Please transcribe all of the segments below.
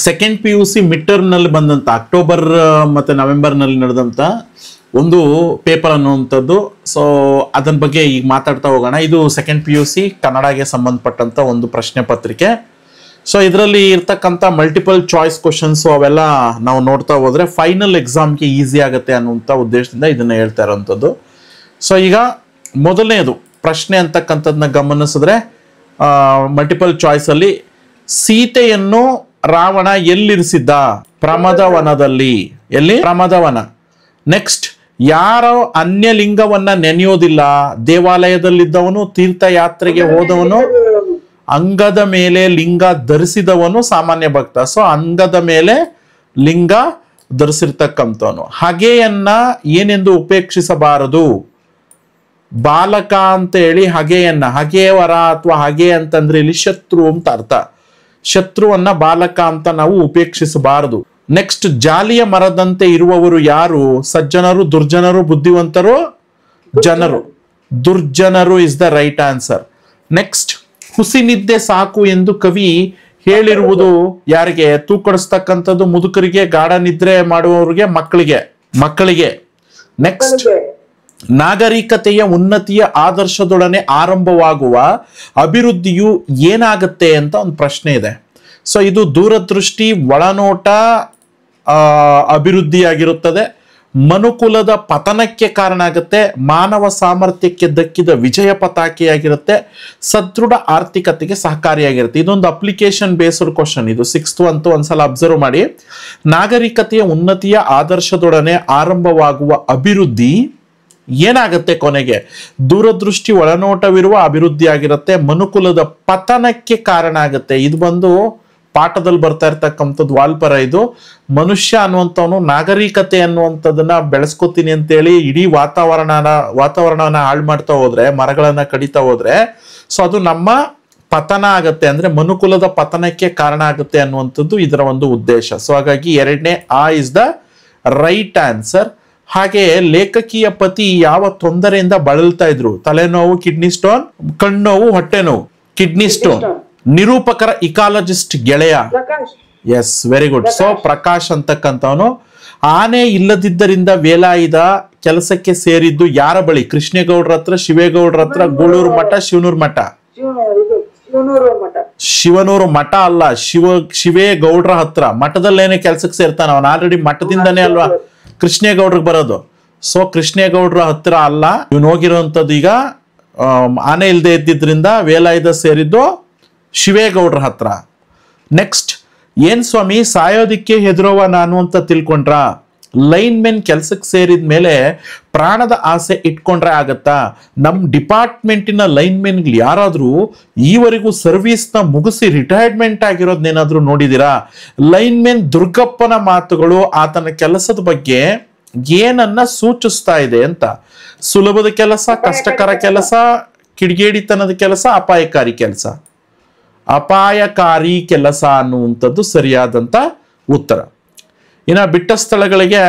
Second PUC mid term ನಲ್ಲಿ ಬಂದಂತ October ಮತ್ತೆ ನವೆಂಬರ್ ನಲ್ಲಿ ನಡೆದಂತ ಒಂದು ಪೇಪರ್ ಅನ್ನುವಂಥದ್ದು. ಸೊ ಅದರ ಬಗ್ಗೆ ಈಗ ಮಾತಾಡ್ತಾ ಹೋಗೋಣ. ಇದು ಸೆಕೆಂಡ್ PUC ಕನ್ನಡಗೆ ಸಂಬಂಧಪಟ್ಟಂತ ಒಂದು ಪ್ರಶ್ನೆ ಪತ್ರಿಕೆ. ಸೊ ಇದರಲ್ಲಿ ಇರ್ತಕ್ಕಂಥ ಮಲ್ಟಿಪಲ್ ಚಾಯ್ಸ್ ಕ್ವಶನ್ಸ್ ಅವೆಲ್ಲ ನಾವು ನೋಡ್ತಾ ಹೋದ್ರೆ ಫೈನಲ್ ಎಕ್ಸಾಮ್ಗೆ ಈಸಿ ಆಗುತ್ತೆ ಅನ್ನುವಂಥ ಉದ್ದೇಶದಿಂದ ಇದನ್ನ ಹೇಳ್ತಾ ಇರೋವಂಥದ್ದು. ಸೊ ಈಗ ಮೊದಲನೇದು ಪ್ರಶ್ನೆ ಅಂತಕ್ಕಂಥದ್ದನ್ನ ಗಮನಿಸಿದ್ರೆ ಮಲ್ಟಿಪಲ್ ಚಾಯ್ಸ್ ಅಲ್ಲಿ ಸೀತೆಯನ್ನು ರಾವಣ ಎಲ್ಲಿರಿಸಿದ್ದ? ಪ್ರಮದವನದಲ್ಲಿ. ಎಲ್ಲಿ? ಪ್ರಮದವನ. ನೆಕ್ಸ್ಟ್, ಯಾರೋ ಅನ್ಯ ಲಿಂಗವನ್ನ ನೆನೆಯೋದಿಲ್ಲ? ದೇವಾಲಯದಲ್ಲಿದ್ದವನು, ತೀರ್ಥಯಾತ್ರೆಗೆ ಹೋದವನು, ಅಂಗದ ಮೇಲೆ ಲಿಂಗ ಧರಿಸಿದವನು ಸಾಮಾನ್ಯ ಭಕ್ತ. ಸೊ ಅಂಗದ ಮೇಲೆ ಲಿಂಗ ಧರಿಸಿರ್ತಕ್ಕಂಥವನು. ಹಗೆಯನ್ನ ಏನೆಂದು ಉಪೇಕ್ಷಿಸಬಾರದು? ಬಾಲಕ ಅಂತ ಹೇಳಿ ಹಗೆಯನ್ನ, ಹಗೆಯವರ ಅಥವಾ ಹಗೆ ಅಂತಂದ್ರೆ ಇಲ್ಲಿ ಶತ್ರು ಅಂತ ಅರ್ಥ. ಶತ್ರುವನ್ನ ಬಾಲಕ ಅಂತ ನಾವು ಉಪೇಕ್ಷಿಸಬಾರದು. ನೆಕ್ಸ್ಟ್, ಜಾಲಿಯ ಮರದಂತೆ ಇರುವವರು ಯಾರು? ಸಜ್ಜನರು, ದುರ್ಜನರು, ಬುದ್ಧಿವಂತರು, ಜನರು. ದುರ್ಜನರು is the right answer. Next, ಹುಸಿನಿದ್ದೆ ಸಾಕು ಎಂದು ಕವಿ ಹೇಳಿರುವುದು ಯಾರಿಗೆ? ತೂಕಡಿಸ್ತಕ್ಕಂಥದ್ದು ಮುದುಕರಿಗೆ, ಗಾಢ ನಿದ್ರೆ ಮಾಡುವವರಿಗೆ, ಮಕ್ಕಳಿಗೆ. ನೆಕ್ಸ್ಟ್, ನಾಗರಿಕತೆಯ ಉನ್ನತಿಯ ಆದರ್ಶದೊಡನೆ ಆರಂಭವಾಗುವ ಅಭಿವೃದ್ಧಿಯು ಏನಾಗುತ್ತೆ ಅಂತ ಒಂದು ಪ್ರಶ್ನೆ ಇದೆ. ಸೊ ಇದು ದೂರದೃಷ್ಟಿ, ಒಳನೋಟ ಅಭಿವೃದ್ಧಿಯಾಗಿರುತ್ತದೆ. ಮನುಕುಲದ ಪತನಕ್ಕೆ ಕಾರಣ ಆಗುತ್ತೆ. ಮಾನವ ಸಾಮರ್ಥ್ಯಕ್ಕೆ ದಕ್ಕಿದ ವಿಜಯ ಪತಾಕೆಯಾಗಿರುತ್ತೆ. ಸದೃಢ ಆರ್ಥಿಕತೆಗೆ ಸಹಕಾರಿಯಾಗಿರುತ್ತೆ. ಇದೊಂದು ಅಪ್ಲಿಕೇಶನ್ ಬೇಸ್ಡ್ ಕ್ವಶನ್. ಇದು 6th ಅಂತೂ ಒಂದ್ಸಲ ಅಬ್ಸರ್ವ್ ಮಾಡಿ. ನಾಗರಿಕತೆಯ ಉನ್ನತಿಯ ಆದರ್ಶದೊಡನೆ ಆರಂಭವಾಗುವ ಅಭಿವೃದ್ಧಿ ಏನಾಗುತ್ತೆ? ಕೊನೆಗೆ ದೂರದೃಷ್ಟಿ, ಒಳನೋಟವಿರುವ ಅಭಿವೃದ್ಧಿ ಆಗಿರುತ್ತೆ. ಮನುಕುಲದ ಪತನಕ್ಕೆ ಕಾರಣ ಆಗುತ್ತೆ. ಇದು ಬಂದು ಪಾಠದಲ್ಲಿ ಬರ್ತಾ ಇರ್ತಕ್ಕಂಥದ್ದು ವಾಲ್ಪರ. ಇದು ಮನುಷ್ಯ ಅನ್ನುವಂಥವನು ನಾಗರಿಕತೆ ಅನ್ನುವಂಥದ್ದನ್ನ ಬೆಳೆಸ್ಕೊತೀನಿ ಅಂತೇಳಿ ಇಡೀ ವಾತಾವರಣನ ಹಾಳು ಮಾಡ್ತಾ ಹೋದ್ರೆ, ಮರಗಳನ್ನ ಕಡಿತಾ ಹೋದ್ರೆ, ಸೊ ಅದು ನಮ್ಮ ಪತನ ಆಗತ್ತೆ, ಅಂದ್ರೆ ಮನುಕುಲದ ಪತನಕ್ಕೆ ಕಾರಣ ಆಗುತ್ತೆ ಅನ್ನುವಂಥದ್ದು ಇದರ ಒಂದು ಉದ್ದೇಶ. ಸೊ ಹಾಗಾಗಿ ಎರಡನೇ ಇಸ್ ದ ರೈಟ್ ಆನ್ಸರ್. ಹಾಗೆ ಲೇಖಕಿಯ ಪತಿ ಯಾವ ತೊಂದರೆಯಿಂದ ಬಳಲ್ತಾ ಇದ್ರು? ತಲೆನೋವು, ಕಿಡ್ನಿ ಸ್ಟೋನ್, ಕಣ್ಣೋವು, ಹೊಟ್ಟೆ ನೋವು. Kidney stone. ನಿರೂಪಕರ ಇಕಾಲಜಿಸ್ಟ್ ಗೆಳೆಯ? Yes, very good. So Prakash ಅಂತಕ್ಕಂಥವನು. ಆನೆ ಇಲ್ಲದಿದ್ದರಿಂದ ವೇಲಾಯುಧ ಕೆಲಸಕ್ಕೆ ಸೇರಿದ್ದು ಯಾರ ಬಳಿ? ಕೃಷ್ಣೇಗೌಡ್ರ ಹತ್ರ, ಶಿವೇಗೌಡ್ರ ಹತ್ರ, ಗೂಳೂರು ಮಠ, ಶಿವನೂರು ಮಠ? ಶಿವನೂರು ಮಠ ಅಲ್ಲ, ಶಿವೇಗೌಡ್ರ ಹತ್ರ. ಮಠದಲ್ಲೇನೆ ಕೆಲ್ಸಕ್ಕೆ ಸೇರ್ತಾನ ಅವನು. ಆಲ್ರೆಡಿ ಮಠದಿಂದನೇ ಅಲ್ವಾ ಕೃಷ್ಣೇಗೌಡ್ರಿಗೆ ಬರೋದು. ಸೊ ಕೃಷ್ಣೇಗೌಡ್ರ ಹತ್ರ ಅಲ್ಲ ಇವನು ಹೋಗಿರೋಂಥದ್ದು. ಈಗ ಆನೆ ಇಲ್ಲದೆ ಇದ್ದಿದ್ರಿಂದ ವೇಲಾಯುಧ ಸೇರಿದ್ದು ಶಿವೇಗೌಡ್ರ ಹತ್ರ. ನೆಕ್ಸ್ಟ್, ಏನ್ ಸ್ವಾಮಿ ಸಾಯೋದಿಕ್ಕೆ ಹೆದರೋವ ನಾನು ಅಂತ ತಿಳ್ಕೊಂಡ್ರ? ಲೈನ್ ಮೆನ್ ಕೆಲ್ಸಕ್ಕೆ ಸೇರಿದ ಮೇಲೆ ಪ್ರಾಣದ ಆಸೆ ಇಟ್ಕೊಂಡ್ರೆ ಆಗತ್ತಾ? ನಮ್ ಡಿಪಾರ್ಟ್ಮೆಂಟಿನ ಲೈನ್ ಮೆನ್ಗಳು ಯಾರಾದ್ರೂ ಈವರೆಗೂ ಸರ್ವಿಸ್ನ ಮುಗಿಸಿ ರಿಟೈರ್ಮೆಂಟ್ ಆಗಿರೋದನ್ನೇನಾದ್ರೂ ನೋಡಿದಿರಾ? ಲೈನ್ ಮೆನ್ ದುರ್ಗಪ್ಪನ ಮಾತುಗಳು ಆತನ ಕೆಲಸದ ಬಗ್ಗೆ ಏನನ್ನ ಸೂಚಿಸ್ತಾ ಇದೆ ಅಂತ. ಸುಲಭದ ಕೆಲಸ, ಕಷ್ಟಕರ ಕೆಲಸ, ಕಿಡಿಗೇಡಿತನದ ಕೆಲಸ, ಅಪಾಯಕಾರಿ ಕೆಲಸ. ಅಪಾಯಕಾರಿ ಕೆಲಸ ಅನ್ನುವಂಥದ್ದು ಸರಿಯಾದಂತ ಉತ್ತರ. ಇನ್ನ ಬಿಟ್ಟ ಸ್ಥಳಗಳಿಗೆ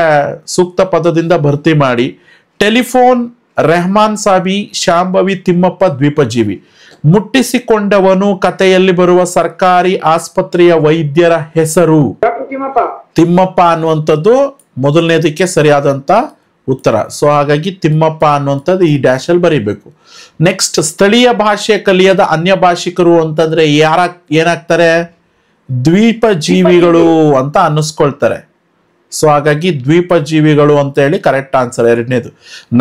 ಸೂಕ್ತ ಪದದಿಂದ ಭರ್ತಿ ಮಾಡಿ. ಟೆಲಿಫೋನ್ ರೆಹಮಾನ್ ಸಾಬಿ, ಶಾಂಭವಿ ತಿಮ್ಮಪ್ಪ ದ್ವೀಪಜೀವಿ. ಮುಟ್ಟಿಸಿಕೊಂಡವನು ಕಥೆಯಲ್ಲಿ ಬರುವ ಸರ್ಕಾರಿ ಆಸ್ಪತ್ರೆಯ ವೈದ್ಯರ ಹೆಸರು? ತಿಮ್ಮಪ್ಪ ಅನ್ನುವಂಥದ್ದು ಮೊದಲನೇದಕ್ಕೆ ಸರಿಯಾದಂತ ಉತ್ತರ. ಸೊ ಹಾಗಾಗಿ ತಿಮ್ಮಪ್ಪ ಅನ್ನುವಂಥದ್ದು ಈ ಡ್ಯಾಶ್ ಅಲ್ಲಿ ಬರೀಬೇಕು. ನೆಕ್ಸ್ಟ್, ಸ್ಥಳೀಯ ಭಾಷೆ ಕಲಿಯದ ಅನ್ಯ ಭಾಷಿಕರು ಅಂತಂದ್ರೆ ಏನಾಗ್ತಾರೆ? ದ್ವೀಪ ಜೀವಿಗಳು ಅಂತ ಅನ್ನಿಸ್ಕೊಳ್ತಾರೆ. ಸೊ ಹಾಗಾಗಿ ದ್ವೀಪ ಜೀವಿಗಳು ಅಂತ ಹೇಳಿ ಕರೆಕ್ಟ್ ಆನ್ಸರ್ ಎರಡನೇದು.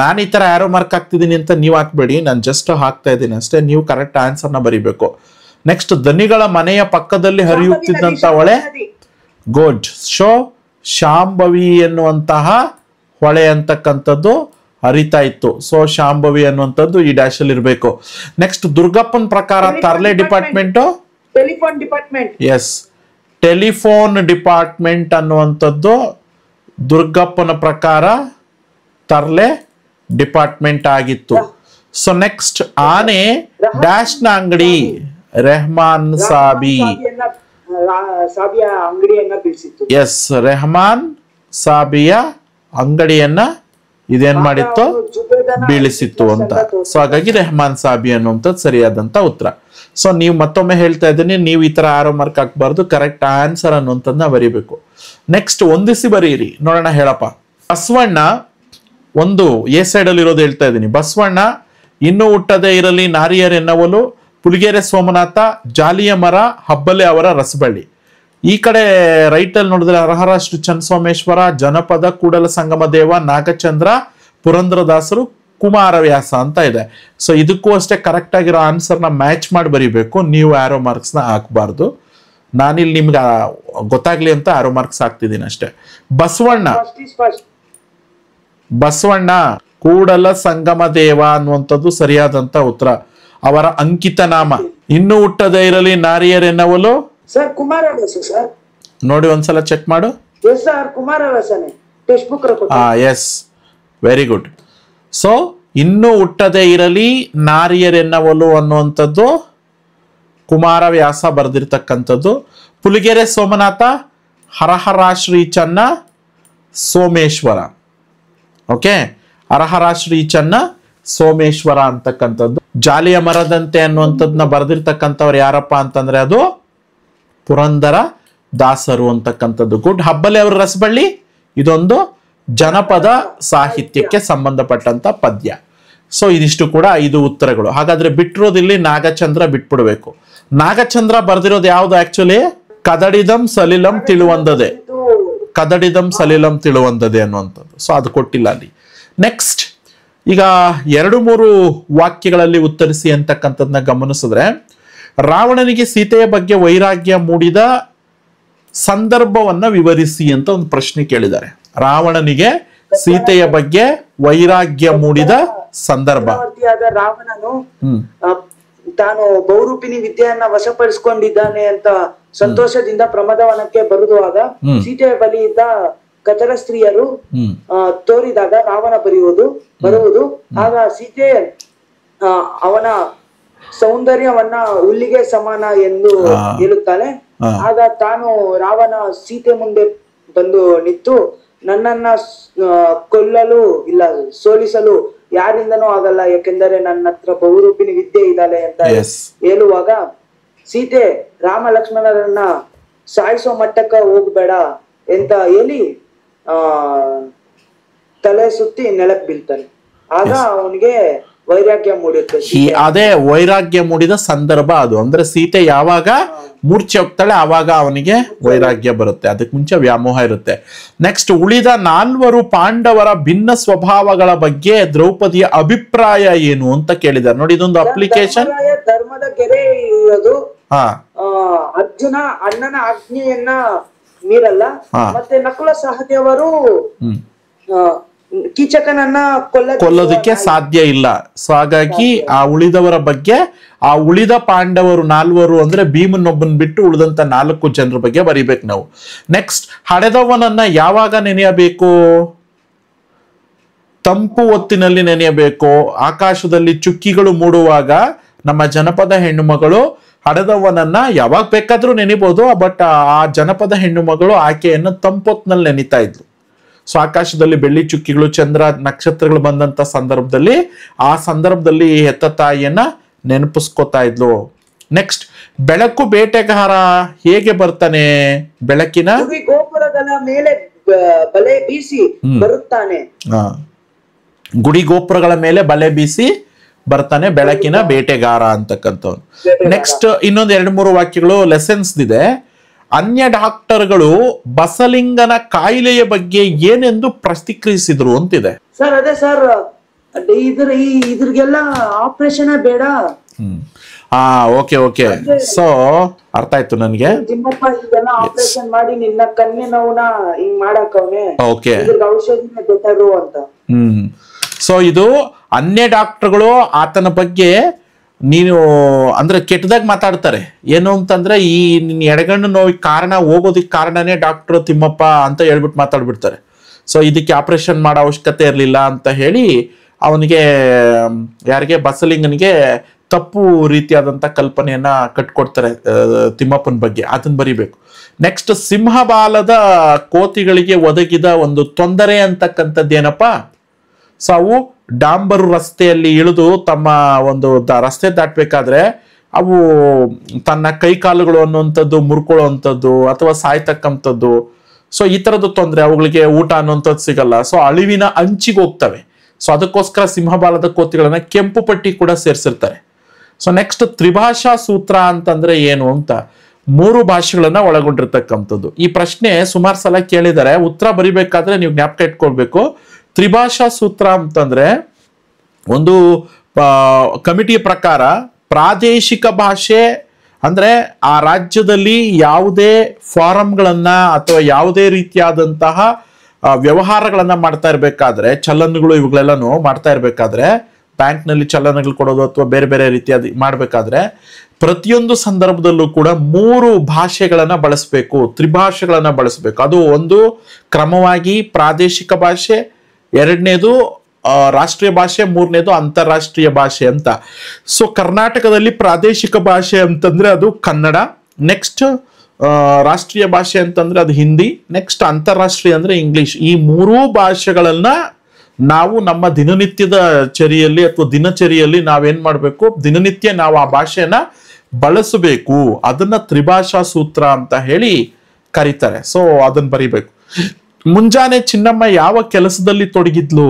ನಾನು ಈ ತರ ಯಾರೋ ಮಾರ್ಕ್ ಹಾಕ್ತಿದ್ದೀನಿ ಅಂತ ನೀವು ಹಾಕ್ಬೇಡಿ, ನಾನು ಜಸ್ಟ್ ಹಾಕ್ತಾ ಇದ್ದೀನಿ ಅಷ್ಟೇ. ನೀವು ಕರೆಕ್ಟ್ ಆನ್ಸರ್ನ ಬರೀಬೇಕು. ನೆಕ್ಸ್ಟ್, ದನಿಗಳ ಮನೆಯ ಪಕ್ಕದಲ್ಲಿ ಹರಿಯುತ್ತಿದ್ದಂತ ಹೊಳೆ? ಗುಡ್. ಶೋ ಶಾಂಭವಿ ಎನ್ನುವಂತಹ ಹೊಳೆ ಅಂತಕ್ಕಂಥದ್ದು ಹರಿತಾ ಇತ್ತು. ಸೊ ಶಾಂಭವಿ ಅನ್ನುವಂಥದ್ದು ಈ ಡ್ಯಾಶ್ ಅಲ್ಲಿ ಇರಬೇಕು. ನೆಕ್ಸ್ಟ್, ದುರ್ಗಪ್ಪನ ಪ್ರಕಾರ ತರ್ಲೆ department? Telephone department. Yes, telephone department ಅನ್ನುವಂಥದ್ದು ದುರ್ಗಪ್ಪನ ಪ್ರಕಾರ ತರ್ಲೆ ಡಿಪಾರ್ಟ್ಮೆಂಟ್ ಆಗಿತ್ತು. ಸೊ ನೆಕ್ಸ್ಟ್, ಆನೆ ಡ್ಯಾಶ್ ನ ಅಂಗಡಿ? ರೆಹಮಾನ್ ಸಾಬಿ. ಎಸ್, ರೆಹಮಾನ್ ಸಾಬಿಯ ಅಂಗಡಿಯನ್ನ ಇದೇನ್ ಮಾಡಿತ್ತು? ಬೀಳಿಸಿತ್ತು ಅಂತ. ಸೊ ಹಾಗಾಗಿ ರೆಹಮಾನ್ ಸಾಬಿ ಅನ್ನುವಂಥದ್ದು ಸರಿಯಾದಂತ ಉತ್ತರ. ಸೊ ನೀವು ಮತ್ತೊಮ್ಮೆ ಹೇಳ್ತಾ ಇದ್ದೀನಿ, ನೀವು ಈ ತರ ಆರೋ ಮಾರ್ಕ್ ಹಾಕ್ಬಾರ್ದು, ಕರೆಕ್ಟ್ ಆನ್ಸರ್ ಅನ್ನುವಂಥದ್ದನ್ನ ಬರೀಬೇಕು. ನೆಕ್ಸ್ಟ್ ಹೊಂದಿಸಿ ಬರೀರಿ, ನೋಡೋಣ ಹೇಳಪ್ಪ. ಬಸವಣ್ಣ ಒಂದು ಎ ಸೈಡ್ ಅಲ್ಲಿ ಇರೋದು ಹೇಳ್ತಾ ಇದ್ದೀನಿ. ಬಸವಣ್ಣ ಇನ್ನೂ ಹುಟ್ಟದೇ ಇರಲಿ ನಾರಿಯರೆನ್ನವಲು, ಪುಲಿಗೆರೆ ಸೋಮನಾಥ, ಜಾಲಿಯ ಮರ, ಹಬ್ಬಲೆ ಅವರ ರಸಬಳ್ಳಿ. ಈ ಕಡೆ ರೈಟ್ ಅಲ್ಲಿ ನೋಡಿದ್ರೆ ಹರಹರ ಶ್ರೀ ಚನ್ನಸೋಮೇಶ್ವರ, ಜನಪದ, ಕೂಡಲ ಸಂಗಮ ದೇವ, ನಾಗಚಂದ್ರ, ಪುರಂದರದಾಸರು, ಕುಮಾರವ್ಯಾಸ ಅಂತ ಇದೆ. ಸೊ ಇದಕ್ಕೂ ಅಷ್ಟೇ ಕರೆಕ್ಟ್ ಆಗಿರೋ ಆನ್ಸರ್ನ ಮ್ಯಾಚ್ ಮಾಡಿ ಬರೀಬೇಕು. ನೀವು ಆರೋ ಮಾರ್ಕ್ಸ್ನ ಹಾಕಬಾರ್ದು. ನಾನಿಲ್ಲಿ ನಿಮ್ಗೆ ಗೊತ್ತಾಗ್ಲಿ ಅಂತ ಆರೋ ಮಾರ್ಕ್ಸ್ ಹಾಕ್ತಿದ್ದೀನಿ ಅಷ್ಟೇ. ಬಸವಣ್ಣ ಕೂಡಲ ಸಂಗಮ ದೇವ ಅನ್ನುವಂಥದ್ದು ಸರಿಯಾದಂತ ಉತ್ತರ. ಅವರ ಅಂಕಿತ ನಾಮ. ಇನ್ನೂ ಹುಟ್ಟದೇ ಇರಲಿ ನಾರಿಯರೆನ್ನವಲು ಸರ್ ಕುಮಾರವ್ಯಾಸ ಸರ್. ನೋಡಿ ಒಂದ್ಸಲ ಚೆಕ್ ಮಾಡು. S, very good. ಸೊ ಇನ್ನೂ ಹುಟ್ಟದೇ ಇರಲಿ ನಾರಿಯರೆನ್ನವಲು ಅನ್ನುವಂಥದ್ದು ಕುಮಾರವ್ಯಾಸ ಬರೆದಿರ್ತಕ್ಕಂಥದ್ದು. ಪುಲಿಗೆರೆ ಸೋಮನಾಥ, ಹರಹರ ಶ್ರೀ ಚನ್ನ ಸೋಮೇಶ್ವರ. ಓಕೆ, ಹರಹರ ಶ್ರೀ ಚನ್ನ ಸೋಮೇಶ್ವರ ಅಂತಕ್ಕಂಥದ್ದು. ಜಾಲಿಯ ಮರದಂತೆ ಅನ್ನುವಂಥದ್ದನ್ನ ಬರೆದಿರ್ತಕ್ಕಂಥವ್ರು ಯಾರಪ್ಪ ಅಂತಂದ್ರೆ ಅದು ಪುರಂದರ ದಾಸರು ಅಂತಕ್ಕಂಥದ್ದು. ಗುಡ್. ಹಬ್ಬಲೆ ಅವರ ರಸಬಳ್ಳಿ ಇದೊಂದು ಜನಪದ ಸಾಹಿತ್ಯಕ್ಕೆ ಸಂಬಂಧಪಟ್ಟಂತ ಪದ್ಯ. ಸೊ ಇದಿಷ್ಟು ಕೂಡ 5 ಉತ್ತರಗಳು. ಹಾಗಾದ್ರೆ ಬಿಟ್ಟಿರೋದಿಲ್ಲಿ ನಾಗಚಂದ್ರ ಬಿಟ್ಬಿಡ್ಬೇಕು. ನಾಗಚಂದ್ರ ಬರ್ದಿರೋದು ಯಾವ್ದು ಆಕ್ಚುಲಿ? ಕದಡಿದಂ ಸಲಿಲಂ ತಿಳುವಂದದೆ, ಕದಡಿದಂ ಸಲಿಲಂ ತಿಳುವಂದದೆ ಅನ್ನುವಂಥದ್ದು. ಸೊ ಅದು ಕೊಟ್ಟಿಲ್ಲ ಅಲ್ಲಿ. ನೆಕ್ಸ್ಟ್, ಈಗ 2-3 ವಾಕ್ಯಗಳಲ್ಲಿ ಉತ್ತರಿಸಿ ಅಂತಕ್ಕಂಥದ್ದನ್ನ ಗಮನಿಸಿದ್ರೆ, ರಾವಣನಿಗೆ ಸೀತೆಯ ಬಗ್ಗೆ ವೈರಾಗ್ಯ ಮೂಡಿದ ಸಂದರ್ಭವನ್ನ ವಿವರಿಸಿ ಅಂತ ಒಂದು ಪ್ರಶ್ನೆ ಕೇಳಿದ್ದಾರೆ. ರಾವಣನಿಗೆ ಸೀತೆಯ ಬಗ್ಗೆ ವೈರಾಗ್ಯ ಮೂಡಿದ ಸಂದರ್ಭ. ರಾವಣನು ತಾನು ಬಹುರೂಪಿಣಿ ವಿದ್ಯೆಯನ್ನ ವಶಪಡಿಸಿಕೊಂಡಿದ್ದಾನೆ ಅಂತ ಸಂತೋಷದಿಂದ ಪ್ರಮದವನಕ್ಕೆ ಬರುವಾಗ ಸೀತೆಯ ಬಳಿ ಇದ್ದ ಕಚರ ಸ್ತ್ರೀಯರು ತೋರಿದಾಗ ರಾವಣ ಬರುವುದು ಆಗ ಸೀತೆ ಅವನ ಸೌಂದರ್ಯವನ್ನ ಹುಲ್ಲಿಗೆ ಸಮಾನ ಎಂದು ಹೇಳುತ್ತಾಳೆ. ಆಗ ತಾನು ರಾವಣ ಸೀತೆ ಮುಂದೆ ಬಂದು ನಿಂತು ನನ್ನನ್ನ ಕೊಲ್ಲಲು ಇಲ್ಲ ಸೋಲಿಸಲು ಯಾರಿಂದನೂ ಆಗಲ್ಲ, ಯಾಕೆಂದರೆ ನನ್ನ ಹತ್ರ ಬಹುರೂಪಿಣಿ ವಿದ್ಯೆ ಇದ್ದಾಳೆ ಅಂತ ಹೇಳುವಾಗ ಸೀತೆ ರಾಮ ಲಕ್ಷ್ಮಣರನ್ನ ಸಾಯಿಸೋ ಮಟ್ಟಕ್ಕ ಹೋಗ್ಬೇಡ ಅಂತ ಹೇಳಿ ತಲೆ ಸುತ್ತಿ ನೆಲಕ್ ಬೀಳ್ತಾನೆ. ಆಗ ಅವನಿಗೆ ವೈರಾಗ್ಯ ಮೂಡುತ್ತೆ. ಅದೇ ವೈರಾಗ್ಯ ಮೂಡಿದ ಸಂದರ್ಭ ಅದು. ಅಂದ್ರೆ ಸೀತೆ ಯಾವಾಗ ಮೂರ್ಛೆ ಹೋಗ್ತಾಳೆ ಆವಾಗ ಅವನಿಗೆ ವೈರಾಗ್ಯ ಬರುತ್ತೆ. ಅದಕ್ಕೆ ಮುಂಚೆ ವ್ಯಾಮೋಹ ಇರುತ್ತೆ. ನೆಕ್ಸ್ಟ್, ಉಳಿದ 4 ಪಾಂಡವರ ಭಿನ್ನ ಸ್ವಭಾವಗಳ ಬಗ್ಗೆ ದ್ರೌಪದಿಯ ಅಭಿಪ್ರಾಯ ಏನು ಅಂತ ಕೇಳಿದ್ದಾರೆ. ನೋಡಿ, ಇದೊಂದು ಅಪ್ಲಿಕೇಶನ್. ಧರ್ಮದ ಗೆರೆ ಇರೋದು. ಅರ್ಜುನ ಅಣ್ಣನ ಆಜ್ಞೆಯನ್ನ ಮೀರಲ್ಲ. ಮತ್ತೆ ನಕುಲ ಸಹದೇವರು ಕೀಚಕನನ್ನ ಕೊಲ್ಲೋದಕ್ಕೆ ಸಾಧ್ಯ ಇಲ್ಲ. ಸೊ ಹಾಗಾಗಿ ಆ ಉಳಿದವರ ಬಗ್ಗೆ, ಆ ಉಳಿದ ಪಾಂಡವರು 4 ಅಂದ್ರೆ ಭೀಮನೊಬ್ಬನ್ ಬಿಟ್ಟು ಉಳಿದಂತ 4 ಜನರ ಬಗ್ಗೆ ಬರಿಬೇಕು ನಾವು. ನೆಕ್ಸ್ಟ್, ಹಡೆದವನನ್ನ ಯಾವಾಗ ನೆನೆಯಬೇಕು? ತಂಪು ಹೊತ್ತಿನಲ್ಲಿ ನೆನೆಯಬೇಕು. ಆಕಾಶದಲ್ಲಿ ಚುಕ್ಕಿಗಳು ಮೂಡುವಾಗ ನಮ್ಮ ಜನಪದ ಹೆಣ್ಣು ಮಗಳು ಹಡೆದವನನ್ನ ಯಾವಾಗ ಬೇಕಾದ್ರೂ ನೆನಿಬಹುದು. ಬಟ್ ಆ ಜನಪದ ಹೆಣ್ಣು ಮಗಳು ಆಕೆಯನ್ನು ತಂಪೊತ್ತಿನಲ್ಲಿ ನೆನಿತಾ ಇದ್ಲು. ಸೊ ಆಕಾಶದಲ್ಲಿ ಬೆಳ್ಳಿ ಚುಕ್ಕಿಗಳು, ಚಂದ್ರ, ನಕ್ಷತ್ರಗಳು ಬಂದಂತ ಸಂದರ್ಭದಲ್ಲಿ ಆ ಸಂದರ್ಭದಲ್ಲಿ ಹೆತ್ತ ತಾಯಿಯನ್ನ ನೆನಪಿಸ್ಕೋತಾ ಇದ್ಲು. ನೆಕ್ಸ್ಟ್, ಬೆಳಕು ಬೇಟೆಗಾರ ಹೇಗೆ ಬರ್ತಾನೆ? ಬೆಳಕಿನ ಗೋಪುರಗಳ ಮೇಲೆ ಬಲೆ ಬೀಸಿ ಬರುತ್ತಾನೆ. ಗುಡಿ ಗೋಪುರಗಳ ಮೇಲೆ ಬಲೆ ಬೀಸಿ ಬರ್ತಾನೆ ಬೆಳಕಿನ ಬೇಟೆಗಾರ ಅಂತಕ್ಕಂಥವ್ನು. ನೆಕ್ಸ್ಟ್, ಇನ್ನೊಂದು 2-3 ವಾಕ್ಯಗಳು ಲೆಸನ್ಸ್ ಇದೆ. ಅನ್ಯ ಡಾಕ್ಟರ್ಗಳು ಬಸಲಿಂಗನ ಕಾಯಿಲೆಯ ಬಗ್ಗೆ ಏನೆಂದು ಪ್ರತಿಕ್ರಿಯಿಸಿದ್ರು ಅಂತಿದೆ. ಸರ್ ಅದೇ ಸರ್, ಇದ್ರಿಗೆಲ್ಲ ಆಪರೇಷನ್ ಬೇಡ. Okay okay. ಸೊ ಅರ್ಥ ಆಯ್ತು ನನಗೆ. ತಿಮ್ಮಪ್ಪ ಇದೆಲ್ಲ ಆಪರೇಷನ್ ಮಾಡಿ ನಿನ್ನ ಕಣ್ಣೆ ನೋವನ್ನ ಹಿಂಗ್ ಮಾಡಾಕವ್ನೆ. ಓಕೆ, ಔಷಧಿನೇ ಬೆಟರು ಅಂತ. ಸೊ ಇದು ಅನ್ಯ ಡಾಕ್ಟರ್ಗಳು ಆತನ ಬಗ್ಗೆ ನೀನು ಅಂದ್ರೆ ಕೆಟ್ಟದಾಗ ಮಾತಾಡ್ತಾರೆ. ಏನು ಅಂತಂದ್ರೆ, ಈ ನಿನ್ನ ಎಡಗಣ್ಣು ನೋವಿಗೆ ಕಾರಣ ಹೋಗೋದಿಕ್ ಕಾರಣನೇ ಡಾಕ್ಟರ್ ತಿಮ್ಮಪ್ಪ ಅಂತ ಹೇಳ್ಬಿಟ್ಟು ಮಾತಾಡ್ಬಿಡ್ತಾರೆ. ಸೊ ಇದಕ್ಕೆ ಆಪರೇಷನ್ ಮಾಡೋ ಅವಶ್ಯಕತೆ ಇರಲಿಲ್ಲ ಅಂತ ಹೇಳಿ ಅವನಿಗೆ, ಯಾರಿಗೆ, ಬಸಲಿಂಗನಿಗೆ ತಪ್ಪು ರೀತಿಯಾದಂತ ಕಲ್ಪನೆಯನ್ನ ಕಟ್ಕೊಡ್ತಾರೆ ತಿಮ್ಮಪ್ಪನ ಬಗ್ಗೆ. ಅದನ್ನ ಬರಿಬೇಕು. ನೆಕ್ಸ್ಟ್, ಸಿಂಹಬಾಲದ ಕೋತಿಗಳಿಗೆ ಒದಗಿದ ಒಂದು ತೊಂದರೆ ಅಂತಕ್ಕಂಥದ್ದೇನಪ್ಪ? ಸೊ ಅವು ಡಾಂಬರು ರಸ್ತೆಯಲ್ಲಿ ಇಳಿದು ತಮ್ಮ ಒಂದು ರಸ್ತೆ ದಾಟಬೇಕಾದ್ರೆ ಅವು ತನ್ನ ಕೈಕಾಲುಗಳು ಅನ್ನುವಂಥದ್ದು ಮುರ್ಕೊಳ್ಳುವಂಥದ್ದು ಅಥವಾ ಸಾಯ್ತಕ್ಕಂಥದ್ದು. ಸೊ ಈ ಥರದ್ದು ತೊಂದರೆ, ಅವುಗಳಿಗೆ ಊಟ ಅನ್ನುವಂಥದ್ದು ಸಿಗಲ್ಲ. ಸೊ ಅಳಿವಿನ ಅಂಚಿಗೆ ಹೋಗ್ತವೆ. ಸೊ ಅದಕ್ಕೋಸ್ಕರ ಸಿಂಹಬಾಲದ ಕೋತಿಗಳನ್ನ ಕೆಂಪು ಪಟ್ಟಿ ಕೂಡ ಸೇರಿಸಿರ್ತಾರೆ. ಸೊ ನೆಕ್ಸ್ಟ್ ತ್ರಿಭಾಷಾ ಸೂತ್ರ ಅಂತಂದ್ರೆ ಏನು ಅಂತ, 3 ಭಾಷೆಗಳನ್ನ ಒಳಗೊಂಡಿರ್ತಕ್ಕಂಥದ್ದು. ಈ ಪ್ರಶ್ನೆ ಸುಮಾರು ಸಲ ಕೇಳಿದ್ದಾರೆ. ಉತ್ತರ ಬರಿಬೇಕಾದ್ರೆ ನೀವು ಜ್ಞಾಪಕ ಇಟ್ಕೊಳ್ಬೇಕು. ತ್ರಿಭಾಷಾ ಸೂತ್ರ ಅಂತಂದ್ರೆ ಒಂದು ಕಮಿಟಿಯ ಪ್ರಕಾರ ಪ್ರಾದೇಶಿಕ ಭಾಷೆ ಅಂದ್ರೆ ಆ ರಾಜ್ಯದಲ್ಲಿ ಯಾವುದೇ ಫಾರಂಗಳನ್ನ ಅಥವಾ ಯಾವುದೇ ರೀತಿಯಾದಂತಹ ವ್ಯವಹಾರಗಳನ್ನ ಮಾಡ್ತಾ ಇರ್ಬೇಕಾದ್ರೆ, ಚಲನ್ಗಳು ಇವುಗಳೆಲ್ಲನೂ ಮಾಡ್ತಾ ಇರ್ಬೇಕಾದ್ರೆ, ಬ್ಯಾಂಕ್ನಲ್ಲಿ ಚಲನಗಳು ಕೊಡೋದು ಅಥವಾ ಬೇರೆ ಬೇರೆ ರೀತಿಯಾದ ಮಾಡಬೇಕಾದ್ರೆ ಪ್ರತಿಯೊಂದು ಸಂದರ್ಭದಲ್ಲೂ ಕೂಡ 3 ಭಾಷೆಗಳನ್ನ ಬಳಸಬೇಕು, ತ್ರಿಭಾಷೆಗಳನ್ನ ಬಳಸಬೇಕು. ಅದು ಒಂದು ಕ್ರಮವಾಗಿ ಪ್ರಾದೇಶಿಕ ಭಾಷೆ, 2ನೇದು ರಾಷ್ಟ್ರೀಯ ಭಾಷೆ, 3ನೇದು ಅಂತಾರಾಷ್ಟ್ರೀಯ ಭಾಷೆ ಅಂತ. ಸೊ ಕರ್ನಾಟಕದಲ್ಲಿ ಪ್ರಾದೇಶಿಕ ಭಾಷೆ ಅಂತಂದ್ರೆ ಅದು ಕನ್ನಡ, ನೆಕ್ಸ್ಟ್ ರಾಷ್ಟ್ರೀಯ ಭಾಷೆ ಅಂತಂದ್ರೆ ಅದು ಹಿಂದಿ, ನೆಕ್ಸ್ಟ್ ಅಂತಾರಾಷ್ಟ್ರೀಯ ಅಂದ್ರೆ ಇಂಗ್ಲಿಷ್. ಈ 3 ಭಾಷೆಗಳನ್ನ ನಾವು ನಮ್ಮ ದಿನನಿತ್ಯದ ಚರಿಯಲ್ಲಿ ಅಥವಾ ದಿನಚರಿಯಲ್ಲಿ ನಾವೇನ್ ಮಾಡ್ಬೇಕು, ದಿನನಿತ್ಯ ನಾವು ಆ ಭಾಷೆಯನ್ನ ಬಳಸಬೇಕು. ಅದನ್ನ ತ್ರಿಭಾಷಾ ಸೂತ್ರ ಅಂತ ಹೇಳಿ ಕರೀತಾರೆ. ಸೊ ಅದನ್ನ ಬರಿಬೇಕು. ಮುಂಜಾನೆ ಚಿನ್ನಮ್ಮ ಯಾವ ಕೆಲಸದಲ್ಲಿ ತೊಡಗಿದ್ಲು?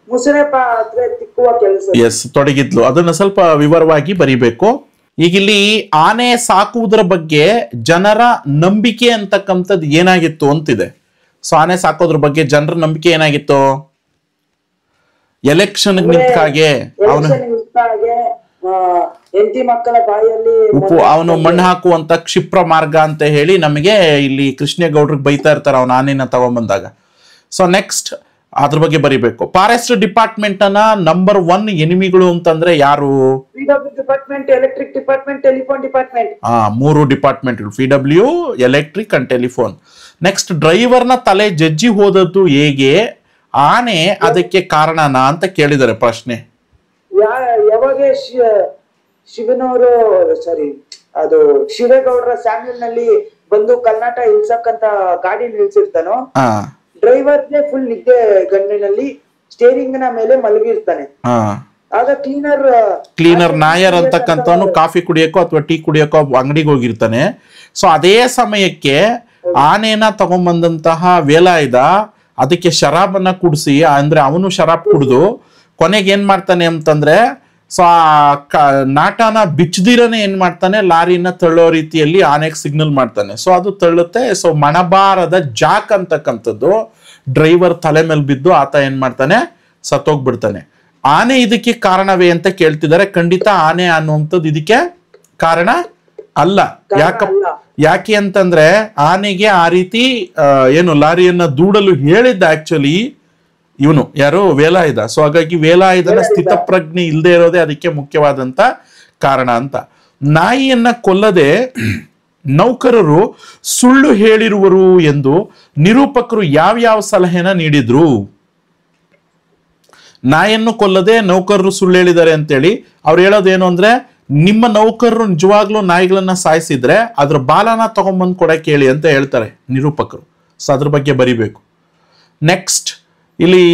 ಮುಸುರೆ ಪಾತ್ರೆ ತಿಕ್ಕುವ ಕೆಲಸ. ಎಸ್, ತೊಡಗಿದ್ಲು. ಅದನ್ನ ಸ್ವಲ್ಪ ವಿವರವಾಗಿ ಬರಿಬೇಕು. ಈಗ ಇಲ್ಲಿ ಆನೆ ಸಾಕುವುದರ ಬಗ್ಗೆ ಜನರ ನಂಬಿಕೆ ಅಂತಕ್ಕಂಥದ್ದು ಏನಾಗಿತ್ತು ಅಂತಿದೆ. ಸೊ ಆನೆ ಸಾಕೋದ್ರ ಬಗ್ಗೆ ಜನರ ನಂಬಿಕೆ ಏನಾಗಿತ್ತು? ಎಲೆಕ್ಷನ್ ನಿಂತ ಹಾಗೆ ಅವನು ಹೆಂಡತಿ ಮಕ್ಕಳ ಬಾಯಲ್ಲಿ ಅವನು ಮಣ್ಣು ಹಾಕುವಂತ ಕ್ಷಿಪ್ರ ಮಾರ್ಗ ಅಂತ ಹೇಳಿ ನಮಗೆ ಇಲ್ಲಿ ಕೃಷ್ಣೇಗೌಡ್ರಿಗೆ ಬೈತಾ ಇರ್ತಾರೆ ಅವನ ಆನೆನ ತಗೊಂಡ್ಬಂದಾಗ. ಸೊ ನೆಕ್ಸ್ಟ್ ಅದ್ರ ಬಗ್ಗೆ ಬರಿಬೇಕು. ಫಾರೆಸ್ಟ್ ಡಿಪಾರ್ಟ್ಮೆಂಟ್ ಅನ್ನ ನಂಬರ್ 1 ಎನಿಮಿಗಳು ಅಂತಂದ್ರೆ ಯಾರು? Department, electric department, telephone department. 3 ಡಿಪಾರ್ಟ್ಮೆಂಟ್ಗಳು, PW, electric and telephone. Next ಡ್ರೈವರ್ನ ತಲೆ ಜಜ್ಜಿ ಹೋದದ್ದು ಹೇಗೆ? ಆನೆ ಅದಕ್ಕೆ ಕಾರಣನಾ ಅಂತ ಕೇಳಿದ್ದಾರೆ ಪ್ರಶ್ನೆ. ಯಾವಾಗ ಶಿವನವರು ಅದು ಶಿವೇಗೌಡರ ಸ್ಯಾಮ್ಯಲ್ ನಲ್ಲಿ ಬಂದು ಕರ್ನಾಟಕ ಇಳ್ಸಕ್ಕಂತ ಗಾಡಿ ನಿಲ್ಸಿರ್ತಾನೋ, ಡ್ರೈವರ್ಗೆ ಫುಲ್ ನಿದ್ದೆ ಗಣ್ಣಿನಲ್ಲಿ ಸ್ಟೇರಿಂಗ್ ನ ಮೇಲೆ ಮಲಗಿರ್ತಾನೆ. ಆಗ ಕ್ಲೀನರ್ ನಾಯರ್ ಅಂತಕ್ಕಂಥವನು ಕಾಫಿ ಕುಡಿಯಕ್ಕೋ ಅಥವಾ ಟೀ ಕುಡಿಯಕ್ಕೋ ಅಂಗಡಿಗೆ ಹೋಗಿರ್ತಾನೆ. ಸೊ ಅದೇ ಸಮಯಕ್ಕೆ ಆನೆನ ತಗೊಂಡ್ಬಂದಂತಹ ವೇಲಾಯುಧ ಅದಕ್ಕೆ ಶರಾಬನ್ನ ಕುಡಿಸಿ, ಅಂದ್ರೆ ಅವನು ಶರಾಬ್ ಕುಡಿದು ಕೊನೆಗೆ ಏನ್ ಮಾಡ್ತಾನೆ ಅಂತಂದ್ರೆ, ಸೊ ಆ ನಾಟನ ಬಿಚ್ಚದಿರನೆ ಏನ್ ಮಾಡ್ತಾನೆ, ಲಾರಿನ ತಳ್ಳೋ ರೀತಿಯಲ್ಲಿ ಆನೆಗೆ ಸಿಗ್ನಲ್ ಮಾಡ್ತಾನೆ. ಸೊ ಅದು ತಳ್ಳುತ್ತೆ. ಸೊ ಮಣಬಾರದ ಜಾಕ್ ಅಂತಕ್ಕಂಥದ್ದು ಡ್ರೈವರ್ ತಲೆ ಮೇಲೆ ಬಿದ್ದು ಆತ ಏನ್ ಮಾಡ್ತಾನೆ, ಸತ್ತೋಗ್ಬಿಡ್ತಾನೆ. ಆನೆ ಇದಕ್ಕೆ ಕಾರಣವೇ ಅಂತ ಕೇಳ್ತಿದ್ದಾರೆ. ಖಂಡಿತ ಆನೆ ಅನ್ನುವಂಥದ್ದು ಇದಕ್ಕೆ ಕಾರಣ ಅಲ್ಲ. ಯಾಕೆ ಅಂತಂದ್ರೆ ಆನೆಗೆ ಆ ರೀತಿ ಏನು ಲಾರಿಯನ್ನ ದೂಡಲು ಹೇಳಿದ್ದ ಆಕ್ಚುಲಿ ಇವನು ಯಾರು, ವೇಲಾಯುಧ. ಸೊ ಹಾಗಾಗಿ ವೇಲಾಯುಧನ ಸ್ಥಿತಪ್ರಜ್ಞೆ ಇಲ್ಲದೆ ಇರೋದೇ ಅದಕ್ಕೆ ಮುಖ್ಯವಾದಂತ ಕಾರಣ ಅಂತ. ನಾಯಿಯನ್ನ ಕೊಲ್ಲದೆ ನೌಕರರು ಸುಳ್ಳು ಹೇಳಿರುವರು ಎಂದು ನಿರೂಪಕರು ಯಾವ್ಯಾವ ಸಲಹೆನ ನೀಡಿದ್ರು? ನಾಯನ್ನು ಕೊಲ್ಲದೆ ನೌಕರರು ಸುಳ್ಳು ಹೇಳಿದ್ದಾರೆ ಅಂತೇಳಿ ಅವ್ರು ಹೇಳೋದೇನು ಅಂದ್ರೆ, ನಿಮ್ಮ ನೌಕರರು ನಿಜವಾಗ್ಲೂ ನಾಯಿಗಳನ್ನ ಸಾಯಿಸಿದ್ರೆ ಅದ್ರ ಬಾಲನ ತಗೊಂಡ್ಬಂದು ಕೊಡಕ್ಕೆ ಹೇಳಿ ಅಂತ ಹೇಳ್ತಾರೆ ನಿರೂಪಕರು. ಸೊ ಅದ್ರ ಬಗ್ಗೆ ಬರಿಬೇಕು. ನೆಕ್ಸ್ಟ್ ಇಲ್ಲಿ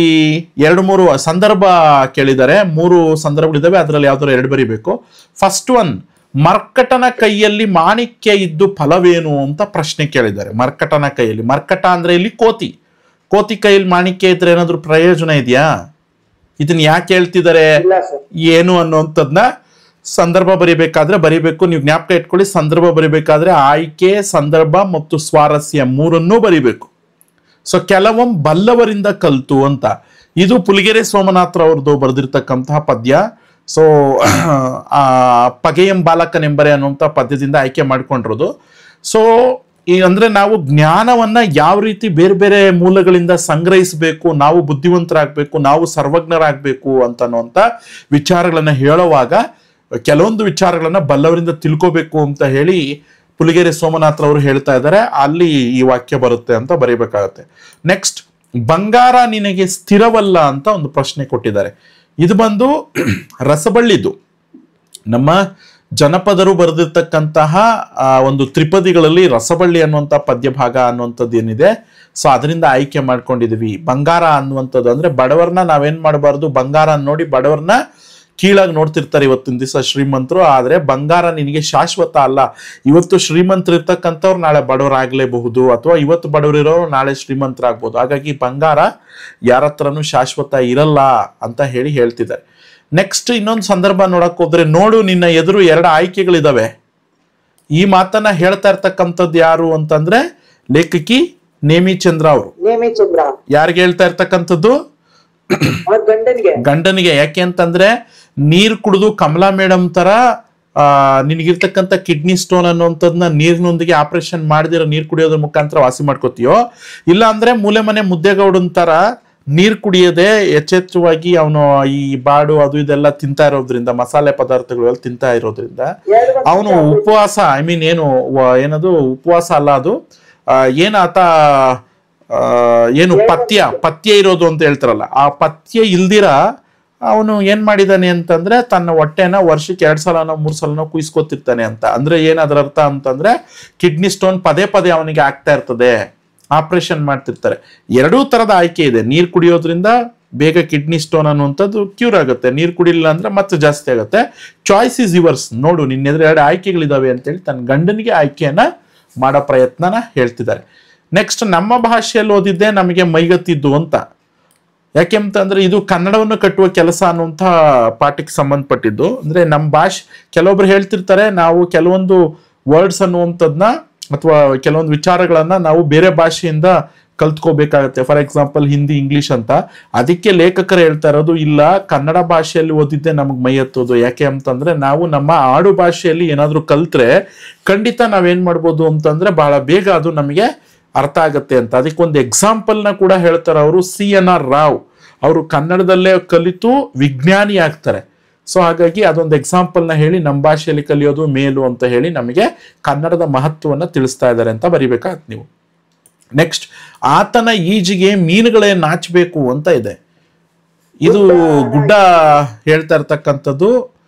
2-3 ಸಂದರ್ಭ ಕೇಳಿದ್ದಾರೆ. 3 ಸಂದರ್ಭಗಳಿದ್ದಾವೆ, ಅದರಲ್ಲಿ ಯಾವ್ದಾದ್ರು 2 ಬರಿಬೇಕು. ಫಸ್ಟ್ ಒನ್, ಮರ್ಕಟನ ಕೈಯಲ್ಲಿ ಮಾಣಿಕ್ಯ ಇದ್ದು ಫಲವೇನು ಅಂತ ಪ್ರಶ್ನೆ ಕೇಳಿದ್ದಾರೆ. ಮರ್ಕಟನ ಕೈಯಲ್ಲಿ, ಮರ್ಕಟ ಅಂದ್ರೆ ಇಲ್ಲಿ ಕೋತಿ ಕೈಯಲ್ಲಿ ಮಾಣಿಕ್ಯ ಇದ್ರೆ ಏನಾದ್ರು ಪ್ರಯೋಜನ ಇದೆಯಾ? ಇದನ್ನ ಯಾಕೆ ಹೇಳ್ತಿದ್ದಾರೆ ಏನು ಅನ್ನುವಂಥದ್ನ ಸಂದರ್ಭ ಬರಿಬೇಕಾದ್ರೆ ಬರಿಬೇಕು. ನೀವು ಜ್ಞಾಪಕ ಇಟ್ಕೊಳ್ಳಿ, ಸಂದರ್ಭ ಬರಿಬೇಕಾದ್ರೆ ಆಯ್ಕೆ, ಸಂದರ್ಭ ಮತ್ತು ಸ್ವಾರಸ್ಯ 3 ಬರಿಬೇಕು. ಸೊ ಕೆಲವೊಮ್ಮೆ ಬಲ್ಲವರಿಂದ ಕಲ್ತು ಅಂತ, ಇದು ಪುಲಿಗೆರೆ ಸೋಮನಾಥ್ ಅವ್ರದ್ದು ಬರೆದಿರ್ತಕ್ಕಂತಹ ಪದ್ಯ. ಸೊ ಪಗೆಯಂ ಬಾಲಕನೆಂಬರೆ ಅನ್ನುವಂಥ ಪದ್ಯದಿಂದ ಆಯ್ಕೆ ಮಾಡ್ಕೊಂಡಿರೋದು. ಸೊ ಅಂದ್ರೆ ನಾವು ಜ್ಞಾನವನ್ನ ಯಾವ ರೀತಿ ಬೇರೆ ಬೇರೆ ಮೂಲಗಳಿಂದ ಸಂಗ್ರಹಿಸಬೇಕು, ನಾವು ಬುದ್ಧಿವಂತರಾಗಬೇಕು, ನಾವು ಸರ್ವಜ್ಞರಾಗಬೇಕು ಅಂತನ್ನುವಂಥ ವಿಚಾರಗಳನ್ನ ಹೇಳುವಾಗ ಕೆಲವೊಂದು ವಿಚಾರಗಳನ್ನ ಬಲ್ಲವರಿಂದ ತಿಳ್ಕೋಬೇಕು ಅಂತ ಹೇಳಿ ಪುಲಿಗೆರೆ ಸೋಮನಾಥ್ ಅವರು ಹೇಳ್ತಾ ಇದ್ದಾರೆ. ಅಲ್ಲಿ ಈ ವಾಕ್ಯ ಬರುತ್ತೆ ಅಂತ ಬರೀಬೇಕಾಗತ್ತೆ. ನೆಕ್ಸ್ಟ್, ಬಂಗಾರ ನಿನಗೆ ಸ್ಥಿರವಲ್ಲ ಅಂತ ಒಂದು ಪ್ರಶ್ನೆ ಕೊಟ್ಟಿದ್ದಾರೆ. ಇದು ಬಂದು ರಸಬಳ್ಳಿದು. ನಮ್ಮ ಜನಪದರು ಬರೆದಿರ್ತಕ್ಕಂತಹ ಒಂದು ತ್ರಿಪದಿಗಳಲ್ಲಿ ರಸಬಳ್ಳಿ ಅನ್ನುವಂಥ ಪದ್ಯಭಾಗ ಅನ್ನುವಂಥದ್ದು ಏನಿದೆ, ಸೊ ಅದರಿಂದ ಆಯ್ಕೆ ಮಾಡ್ಕೊಂಡಿದೀವಿ. ಬಂಗಾರ ಅನ್ನುವಂಥದ್ದು ಅಂದ್ರೆ ಬಡವರನ್ನ ನಾವೇನ್ ಮಾಡಬಾರ್ದು, ಬಂಗಾರ ನೋಡಿ ಬಡವರನ್ನ ಕೀಳಾಗಿ ನೋಡ್ತಿರ್ತಾರೆ ಇವತ್ತಿನ ದಿವಸ ಶ್ರೀಮಂತರು. ಆದ್ರೆ ಬಂಗಾರ ನಿನಗೆ ಶಾಶ್ವತ ಅಲ್ಲ. ಇವತ್ತು ಶ್ರೀಮಂತರು ಇರ್ತಕ್ಕಂಥವ್ರು ನಾಳೆ ಬಡವರಾಗ್ಲೇಬಹುದು, ಅಥವಾ ಇವತ್ತು ಬಡವರಿರೋರು ನಾಳೆ ಶ್ರೀಮಂತರಾಗ್ಬೋದು. ಹಾಗಾಗಿ ಬಂಗಾರ ಯಾರ ಹತ್ರನೂ ಶಾಶ್ವತ ಇರಲ್ಲ ಅಂತ ಹೇಳ್ತಿದ್ದಾರೆ. ನೆಕ್ಸ್ಟ್ ಇನ್ನೊಂದು ಸಂದರ್ಭ ನೋಡಕ್ ಹೋದ್ರೆ, ನೋಡು ನಿನ್ನ ಎದುರು 2 ಆಯ್ಕೆಗಳಿದಾವೆ. ಈ ಮಾತನ್ನ ಹೇಳ್ತಾ ಇರ್ತಕ್ಕಂಥದ್ದು ಯಾರು ಅಂತಂದ್ರೆ ಲೇಖಕಿ ನೇಮಿಚಂದ್ರ ಅವರು. ಯಾರಿಗೆ ಹೇಳ್ತಾ ಇರ್ತಕ್ಕಂಥದ್ದು? ಗಂಡನಿಗೆ. ಯಾಕೆ ಅಂತಂದ್ರೆ ನೀರ್ ಕುಡಿದು ಕಮಲಾ ಮೇಡಮ್ ತರ ನಿನಗಿರ್ತಕ್ಕಂಥ ಕಿಡ್ನಿ ಸ್ಟೋನ್ ಅನ್ನುವಂಥದ್ದನ್ನ ನೀರಿನೊಂದಿಗೆ ಆಪರೇಷನ್ ಮಾಡಿದಿರೋ ನೀರ್ ಕುಡಿಯೋದ್ರ ಮುಖಾಂತರ ವಾಸಿ ಮಾಡ್ಕೋತೀಯೋ, ಇಲ್ಲ ಅಂದ್ರೆ ಮೂಲೆ ಮನೆ ಮುದ್ದೆಗೌಡನ್ ತರ ನೀರ್ ಕುಡಿಯದೆ ಎಚ್ಚೆಚ್ಚುವಾಗಿ ಅವನು ಈ ಬಾಡು ಅದು ಇದೆಲ್ಲ ತಿಂತಾ ಇರೋದ್ರಿಂದ, ಮಸಾಲೆ ಪದಾರ್ಥಗಳು ತಿಂತಾ ಇರೋದ್ರಿಂದ ಅವನು ಉಪವಾಸ, ಏನದು ಉಪವಾಸ ಅಲ್ಲ, ಅದು ಏನಾತ ಏನು ಪಥ್ಯ ಇರೋದು ಅಂತ ಹೇಳ್ತಾರಲ್ಲ, ಆ ಪಥ್ಯ ಇಲ್ದಿರ ಅವನು ಏನ್ ಮಾಡಿದಾನೆ ಅಂತಂದ್ರೆ ತನ್ನ ಹೊಟ್ಟೆನ ವರ್ಷಕ್ಕೆ 2 ಸಲನೋ 3 ಸಲನೋ ಕುಯ್ಸ್ಕೊತಿರ್ತಾನೆ ಅಂತ. ಅಂದ್ರೆ ಏನಾದ್ರ ಅರ್ಥ ಅಂತಂದ್ರೆ ಕಿಡ್ನಿ ಸ್ಟೋನ್ ಪದೇ ಅವನಿಗೆ ಆಗ್ತಾ ಇರ್ತದೆ, ಆಪರೇಷನ್ ಮಾಡ್ತಿರ್ತಾರೆ. 2 ತರದ ಆಯ್ಕೆ ಇದೆ. ನೀರ್ ಕುಡಿಯೋದ್ರಿಂದ ಬೇಗ ಕಿಡ್ನಿ ಸ್ಟೋನ್ ಅನ್ನುವಂಥದ್ದು ಕ್ಯೂರ್ ಆಗುತ್ತೆ, ನೀರ್ ಕುಡಿಲಿಲ್ಲ ಅಂದ್ರೆ ಮತ್ತೆ ಜಾಸ್ತಿ ಆಗುತ್ತೆ. Choice is yours. ನೋಡು ನಿನ್ನೆದ್ರೆ 2 ಆಯ್ಕೆಗಳಿದಾವೆ ಅಂತೇಳಿ ತನ್ನ ಗಂಡನಿಗೆ ಆಯ್ಕೆಯನ್ನ ಮಾಡೋ ಪ್ರಯತ್ನನ ಹೇಳ್ತಿದ್ದಾರೆ. ನೆಕ್ಸ್ಟ್, ನಮ್ಮ ಭಾಷೆಯಲ್ಲಿ ಓದಿದ್ದೆ ನಮಗೆ ಮೈಗತ್ತಿದ್ದು ಅಂತ. ಯಾಕೆ ಅಂತಂದ್ರೆ ಇದು ಕನ್ನಡವನ್ನು ಕಟ್ಟುವ ಕೆಲಸ ಅನ್ನುವಂಥ ಪಾಠಕ್ಕೆ ಸಂಬಂಧಪಟ್ಟಿದ್ದು. ಅಂದ್ರೆ ನಮ್ಮ ಭಾಷೆ, ಕೆಲವೊಬ್ರು ಹೇಳ್ತಿರ್ತಾರೆ ನಾವು ಕೆಲವೊಂದು ವರ್ಡ್ಸ್ ಅನ್ನುವಂಥದ್ದನ್ನ ಅಥವಾ ಕೆಲವೊಂದು ವಿಚಾರಗಳನ್ನ ನಾವು ಬೇರೆ ಭಾಷೆಯಿಂದ ಕಲ್ತ್ಕೋಬೇಕಾಗತ್ತೆ. ಫಾರ್ ಎಕ್ಸಾಂಪಲ್ ಹಿಂದಿ, ಇಂಗ್ಲಿಷ್ ಅಂತ. ಅದಕ್ಕೆ ಲೇಖಕರು ಹೇಳ್ತಾ ಇರೋದು, ಇಲ್ಲ ಕನ್ನಡ ಭಾಷೆಯಲ್ಲಿ ಓದಿದ್ದೆ ನಮಗೆ ಮೈ ಹತ್ತೋದು. ಯಾಕೆ ಅಂತಂದ್ರೆ ನಾವು ನಮ್ಮ ಆಡು ಭಾಷೆಯಲ್ಲಿ ಏನಾದ್ರು ಕಲ್ತ್ರೆ ಖಂಡಿತ ನಾವೇನ್ ಮಾಡ್ಬೋದು ಅಂತಂದ್ರೆ ಬಹಳ ಬೇಗ ಅದು ನಮಗೆ ಅರ್ಥ ಆಗತ್ತೆ ಅಂತ. ಅದಕ್ಕೊಂದು ಎಕ್ಸಾಂಪಲ್ನ ಕೂಡ ಹೇಳ್ತಾರೆ ಅವರು. CNR ರಾವ್ ಅವರು ಕನ್ನಡದಲ್ಲೇ ಕಲಿತು ವಿಜ್ಞಾನಿ ಆಗ್ತಾರೆ. ಸೊ ಹಾಗಾಗಿ ಅದೊಂದು ಎಕ್ಸಾಂಪಲ್ನ ಹೇಳಿ ನಮ್ಮ ಭಾಷೆಯಲ್ಲಿ ಕಲಿಯೋದು ಮೇಲು ಅಂತ ಹೇಳಿ ನಮಗೆ ಕನ್ನಡದ ಮಹತ್ವವನ್ನ ತಿಳಿಸ್ತಾ ಇದ್ದಾರೆ ಅಂತ ಬರಿಬೇಕಾಗತ್ತೆ ನೀವು. ನೆಕ್ಸ್ಟ್, ಆತನ ಈಜಿಗೆ ಮೀನುಗಳೇ ನಾಚಬೇಕು ಅಂತ ಇದೆ. ಇದು ಗುಡ್ಡ ಹೇಳ್ತಾ ಇರ್ತಕ್ಕಂಥದ್ದು.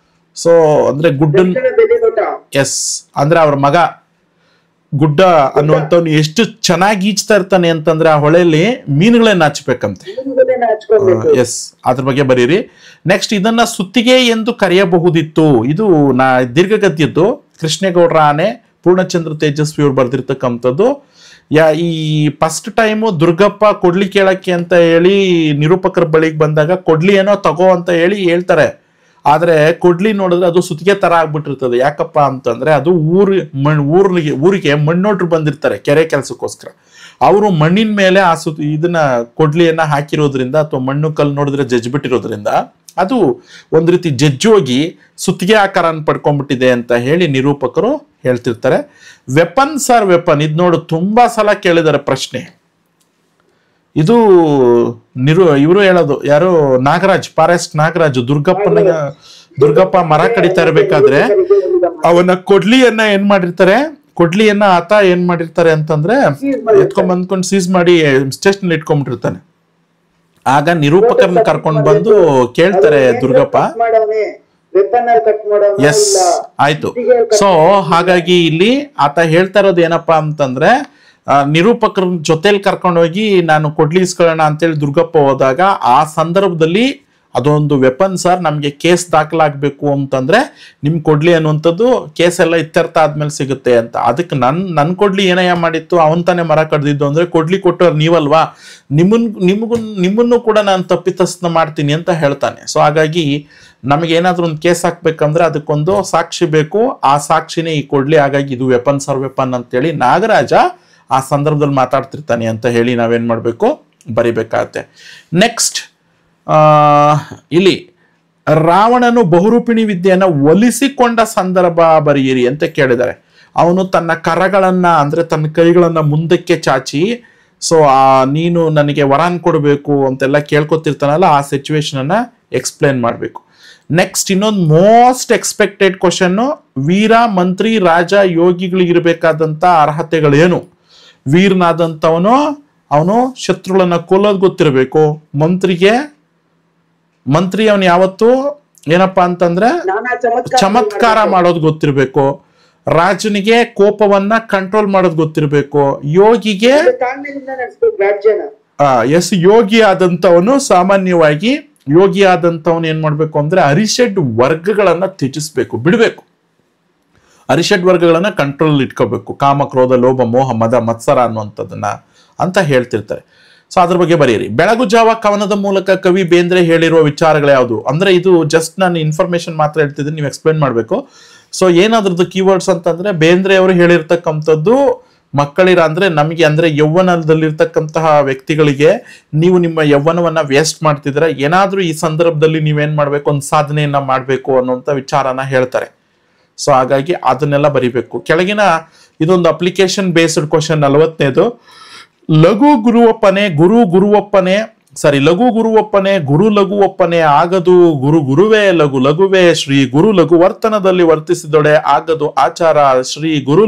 ಸೊ ಅಂದ್ರೆ ಗುಡ್ಡನ್, ಎಸ್, ಅಂದ್ರೆ ಅವ್ರ ಮಗ ಗುಡ್ಡ ಅನ್ನುವಂಥವ್ನು ಎಷ್ಟು ಚೆನ್ನಾಗಿ ಈಜ್ತಾ ಇರ್ತಾನೆ ಅಂತಂದ್ರೆ ಆ ಹೊಳೆಯಲ್ಲಿ ಮೀನುಗಳೇ ನಾಚಬೇಕಂತೆ. ಎಸ್, ಅದ್ರ ಬಗ್ಗೆ ಬರೀರಿ. ನೆಕ್ಸ್ಟ್, ಇದನ್ನ ಸುತ್ತಿಗೆ ಎಂದು ಕರೆಯಬಹುದಿತ್ತು. ಇದು ದೀರ್ಘಗದ್ಯದ್ದು. ಕೃಷ್ಣೇಗೌಡರ ಆನೆ, ಪೂರ್ಣಚಂದ್ರ ತೇಜಸ್ವಿ ಅವ್ರು ಬರ್ದಿರ್ತಕ್ಕಂಥದ್ದು. ಈ ಫಸ್ಟ್ ಟೈಮು ದುರ್ಗಪ್ಪ ಕೊಡ್ಲಿ ಕೇಳಕ್ಕೆ ಅಂತ ಹೇಳಿ ನಿರೂಪಕರ ಬಳಿಗೆ ಬಂದಾಗ ಕೊಡ್ಲಿ ಏನೋ ತಗೋ ಅಂತ ಹೇಳ್ತಾರೆ. ಆದ್ರೆ ಕೊಡ್ಲಿ ನೋಡಿದ್ರೆ ಅದು ಸುತ್ತಿಗೆ ತರ ಆಗ್ಬಿಟ್ಟಿರ್ತದೆ. ಯಾಕಪ್ಪ ಅಂತಂದ್ರೆ ಅದು ಊರಿಗೆ ಮಣ್ಣೋಟ್ರು ಬಂದಿರ್ತಾರೆ ಕೆರೆ ಕೆಲಸಕ್ಕೋಸ್ಕರ. ಅವರು ಮಣ್ಣಿನ ಮೇಲೆ ಆ ಇದನ್ನ ಕೊಡ್ಲಿಯನ್ನ ಹಾಕಿರೋದ್ರಿಂದ ಅಥವಾ ಮಣ್ಣು ಕಲ್ಲು ನೋಡಿದ್ರೆ ಜಜ್ಬಿಟ್ಟಿರೋದ್ರಿಂದ ಅದು ಒಂದ್ ರೀತಿ ಜಜ್ಜೋಗಿ ಸುತ್ತಿಗೆ ಆಕಾರನ ಪಡ್ಕೊಂಡ್ಬಿಟ್ಟಿದೆ ಅಂತ ಹೇಳಿ ನಿರೂಪಕರು ಹೇಳ್ತಿರ್ತಾರೆ. ವೆಪನ್ ಸರ್ ವೆಪನ್, ಇದು ನೋಡು ತುಂಬಾ ಸಲ ಕೇಳಿದಾರೆ ಪ್ರಶ್ನೆ. ಇದು ಇವರು ಹೇಳೋದು ಯಾರು, ನಾಗರಾಜ್, ಫಾರೆಸ್ಟ್ ನಾಗರಾಜ್. ದುರ್ಗಪ್ಪ ಮರ ಕಡಿತಾ ಇರ್ಬೇಕಾದ್ರೆ ಅವನ ಕೊಡ್ಲಿಯನ್ನ ಏನ್ ಮಾಡಿರ್ತಾರೆ, ಕೊಡ್ಲಿಯನ್ನ ಆತ ಏನ್ ಮಾಡಿರ್ತಾರೆ ಅಂತಂದ್ರೆ ಎತ್ಕೊಂಡ್ ಬಂದ್ಕೊಂಡು ಸೀಸ್ ಮಾಡಿ ಸ್ಟೇಷನ್ ಇಟ್ಕೊಂಡ್ಬಿಟ್ಟಿರ್ತಾನೆ. ಆಗ ನಿರೂಪಕರನ್ನ ಕರ್ಕೊಂಡು ಬಂದು ಕೇಳ್ತಾರೆ ದುರ್ಗಪ್ಪ. ಎಸ್, ಆಯ್ತು. ಸೊ ಹಾಗಾಗಿ ಇಲ್ಲಿ ಆತ ಹೇಳ್ತಾ ಇರೋದು ಏನಪ್ಪಾ ಅಂತಂದ್ರೆ, ನಿರೂಪಕರ ಜೊತೆಲಿ ಕರ್ಕೊಂಡೋಗಿ ನಾನು ಕೊಡ್ಲಿ ಇಸ್ಕೊಳ್ಳೋಣ ಅಂತೇಳಿ ದುರ್ಗಪ್ಪ ಹೋದಾಗ ಆ ಸಂದರ್ಭದಲ್ಲಿ ಅದೊಂದು ವೆಪನ್ ಸರ್, ನಮ್ಗೆ ಕೇಸ್ ದಾಖಲಾಗಬೇಕು ಅಂತಂದ್ರೆ ನಿಮ್ ಕೊಡ್ಲಿ ಅನ್ನುವಂಥದ್ದು ಕೇಸ್ ಎಲ್ಲ ಇತ್ಯರ್ಥ ಆದ್ಮೇಲೆ ಸಿಗುತ್ತೆ ಅಂತ. ಅದಕ್ಕೆ ನನ್ ಕೊಡ್ಲಿ ಏನಯ್ಯ ಮಾಡಿತ್ತು, ಅವನ್ ತಾನೇ ಮರ ಕಡ್ದಿದ್ದು ಅಂದ್ರೆ ಕೊಡ್ಲಿ ಕೊಟ್ಟವ್ರು ನೀವಲ್ವಾ, ನಿಮ್ಮನ್ನು ಕೂಡ ನಾನು ತಪ್ಪಿತಸ್ಥನ ಮಾಡ್ತೀನಿ ಅಂತ ಹೇಳ್ತಾನೆ. ಸೊ ಹಾಗಾಗಿ ನಮಗೆ ಏನಾದ್ರೂ ಒಂದು ಕೇಸ್ ಹಾಕ್ಬೇಕಂದ್ರೆ ಅದಕ್ಕೊಂದು ಸಾಕ್ಷಿ ಬೇಕು, ಆ ಸಾಕ್ಷಿನೇ ಈ ಕೊಡ್ಲಿ. ಹಾಗಾಗಿ ಇದು ವೆಪನ್ ಸರ್ ವೆಪನ್ ಅಂತೇಳಿ ನಾಗರಾಜ ಆ ಸಂದರ್ಭದಲ್ಲಿ ಮಾತಾಡ್ತಿರ್ತಾನೆ ಅಂತ ಹೇಳಿ ನಾವೇನ್ ಮಾಡ್ಬೇಕು, ಬರಿಬೇಕಾಗತ್ತೆ. ನೆಕ್ಸ್ಟ್, ಇಲ್ಲಿ ರಾವಣನು ಬಹುರೂಪಿಣಿ ವಿದ್ಯೆಯನ್ನ ಒಲಿಸಿಕೊಂಡ ಸಂದರ್ಭ ಬರೆಯಿರಿ ಅಂತ ಕೇಳಿದ್ದಾರೆ. ಅವನು ತನ್ನ ಕರಗಳನ್ನ ಅಂದ್ರೆ ತನ್ನ ಕೈಗಳನ್ನ ಮುಂದಕ್ಕೆ ಚಾಚಿ, ಸೊ ನೀನು ನನಗೆ ವರಾನ್ ಕೊಡಬೇಕು ಅಂತೆಲ್ಲ ಕೇಳ್ಕೊತಿರ್ತಾನಲ್ಲ, ಆ ಸಿಚುವೇಶನ್ ಅನ್ನ ಎಕ್ಸ್ಪ್ಲೇನ್ ಮಾಡಬೇಕು. ನೆಕ್ಸ್ಟ್, ಇನ್ನೊಂದು ಮೋಸ್ಟ್ ಎಕ್ಸ್ಪೆಕ್ಟೆಡ್ ಕ್ವಶನ್, ವೀರ, ಮಂತ್ರಿ, ರಾಜ, ಯೋಗಿಗಳಿಗೆ ಇರಬೇಕಾದಂತ ಅರ್ಹತೆಗಳೇನು? ವೀರನಾದಂಥವನು ಅವನು ಶತ್ರುಗಳನ್ನ ಕೊಲ್ಲೋದು ಗೊತ್ತಿರಬೇಕು. ಮಂತ್ರಿ ಅವನು ಯಾವತ್ತು ಏನಪ್ಪಾ ಅಂತಂದ್ರೆ ನಾನಾ ಚಮತ್ಕಾರ ಮಾಡೋದು ಗೊತ್ತಿರ್ಬೇಕು, ರಾಜನಿಗೆ ಕೋಪವನ್ನ ಕಂಟ್ರೋಲ್ ಮಾಡೋದು ಗೊತ್ತಿರ್ಬೇಕು, ಯೋಗಿಗೆ ತಾಳ್ಮೆಯಿಂದ ನಡೆಸ್ಬೇಕು ರಾಜ್ಯನ. ಎಸ್, ಯೋಗಿ ಆದಂತವನು ಸಾಮಾನ್ಯವಾಗಿ ಯೋಗಿ ಆದಂತವನು ಏನ್ ಮಾಡ್ಬೇಕು ಅಂದ್ರೆ ಅರಿಷಡ್ ವರ್ಗಗಳನ್ನ ತ್ಯಜಿಸ್ಬೇಕು, ಬಿಡ್ಬೇಕು. ಅರಿಷಡ್ ವರ್ಗಗಳನ್ನ ಕಂಟ್ರೋಲ್ ಇಟ್ಕೋಬೇಕು, ಕಾಮ ಕ್ರೋಧ ಲೋಭ ಮೋಹ ಮದ ಮತ್ಸರ ಅನ್ನುವಂಥದ್ದನ್ನ ಅಂತ ಹೇಳ್ತಿರ್ತಾರೆ. ಸೊ ಅದ್ರ ಬಗ್ಗೆ ಬರೀರಿ. ಬೆಳಗು ಜಾವ ಕವನದ ಮೂಲಕ ಕವಿ ಬೇಂದ್ರೆ ಹೇಳಿರುವ ವಿಚಾರಗಳು ಯಾವುದು ಅಂದ್ರೆ, ಇದು ಜಸ್ಟ್ ನಾನು ಇನ್ಫಾರ್ಮೇಶನ್ ಮಾತ್ರ ಹೇಳ್ತಿದ್ದೀನಿ, ನೀವು ಎಕ್ಸ್ಪ್ಲೇನ್ ಮಾಡ್ಬೇಕು. ಸೊ ಏನಾದ್ರದ್ದು ಕೀವರ್ಡ್ಸ್ ಅಂತಂದ್ರೆ, ಬೇಂದ್ರೆ ಅವರು ಹೇಳಿರ್ತಕ್ಕಂಥದ್ದು ಮಕ್ಕಳಿರ ಅಂದ್ರೆ ನಮಗೆ ಅಂದ್ರೆ ಯೌವನದಲ್ಲಿರ್ತಕ್ಕಂತಹ ವ್ಯಕ್ತಿಗಳಿಗೆ ನೀವು ನಿಮ್ಮ ಯೌವನವನ್ನ ವೇಸ್ಟ್ ಮಾಡ್ತಿದ್ರೆ ಏನಾದ್ರೂ ಈ ಸಂದರ್ಭದಲ್ಲಿ ನೀವೇನ್ ಮಾಡ್ಬೇಕು, ಒಂದು ಸಾಧನೆಯನ್ನ ಮಾಡ್ಬೇಕು ಅನ್ನುವಂಥ ವಿಚಾರನ ಹೇಳ್ತಾರೆ. ಸೊ ಹಾಗಾಗಿ ಅದನ್ನೆಲ್ಲ ಬರಿಬೇಕು. ಕೆಳಗಿನ ಇದೊಂದು ಅಪ್ಲಿಕೇಶನ್ ಬೇಸ್ಡ್ ಕ್ವಶನ್ 40ನೇದು. ಲಘು ಗುರುವಪ್ಪನೆ ಲಘು ಗುರುವಪ್ಪನೆ ಗುರು ಲಘುವಪ್ಪನೆ ಆಗದು ಗುರು ಗುರುವೇ ಲಘು ಲಘುವೇ ಶ್ರೀ ಗುರು ಲಘು ವರ್ತನದಲ್ಲಿ ವರ್ತಿಸಿದೊಡೆ ಆಗದು ಆಚಾರ ಶ್ರೀ ಗುರು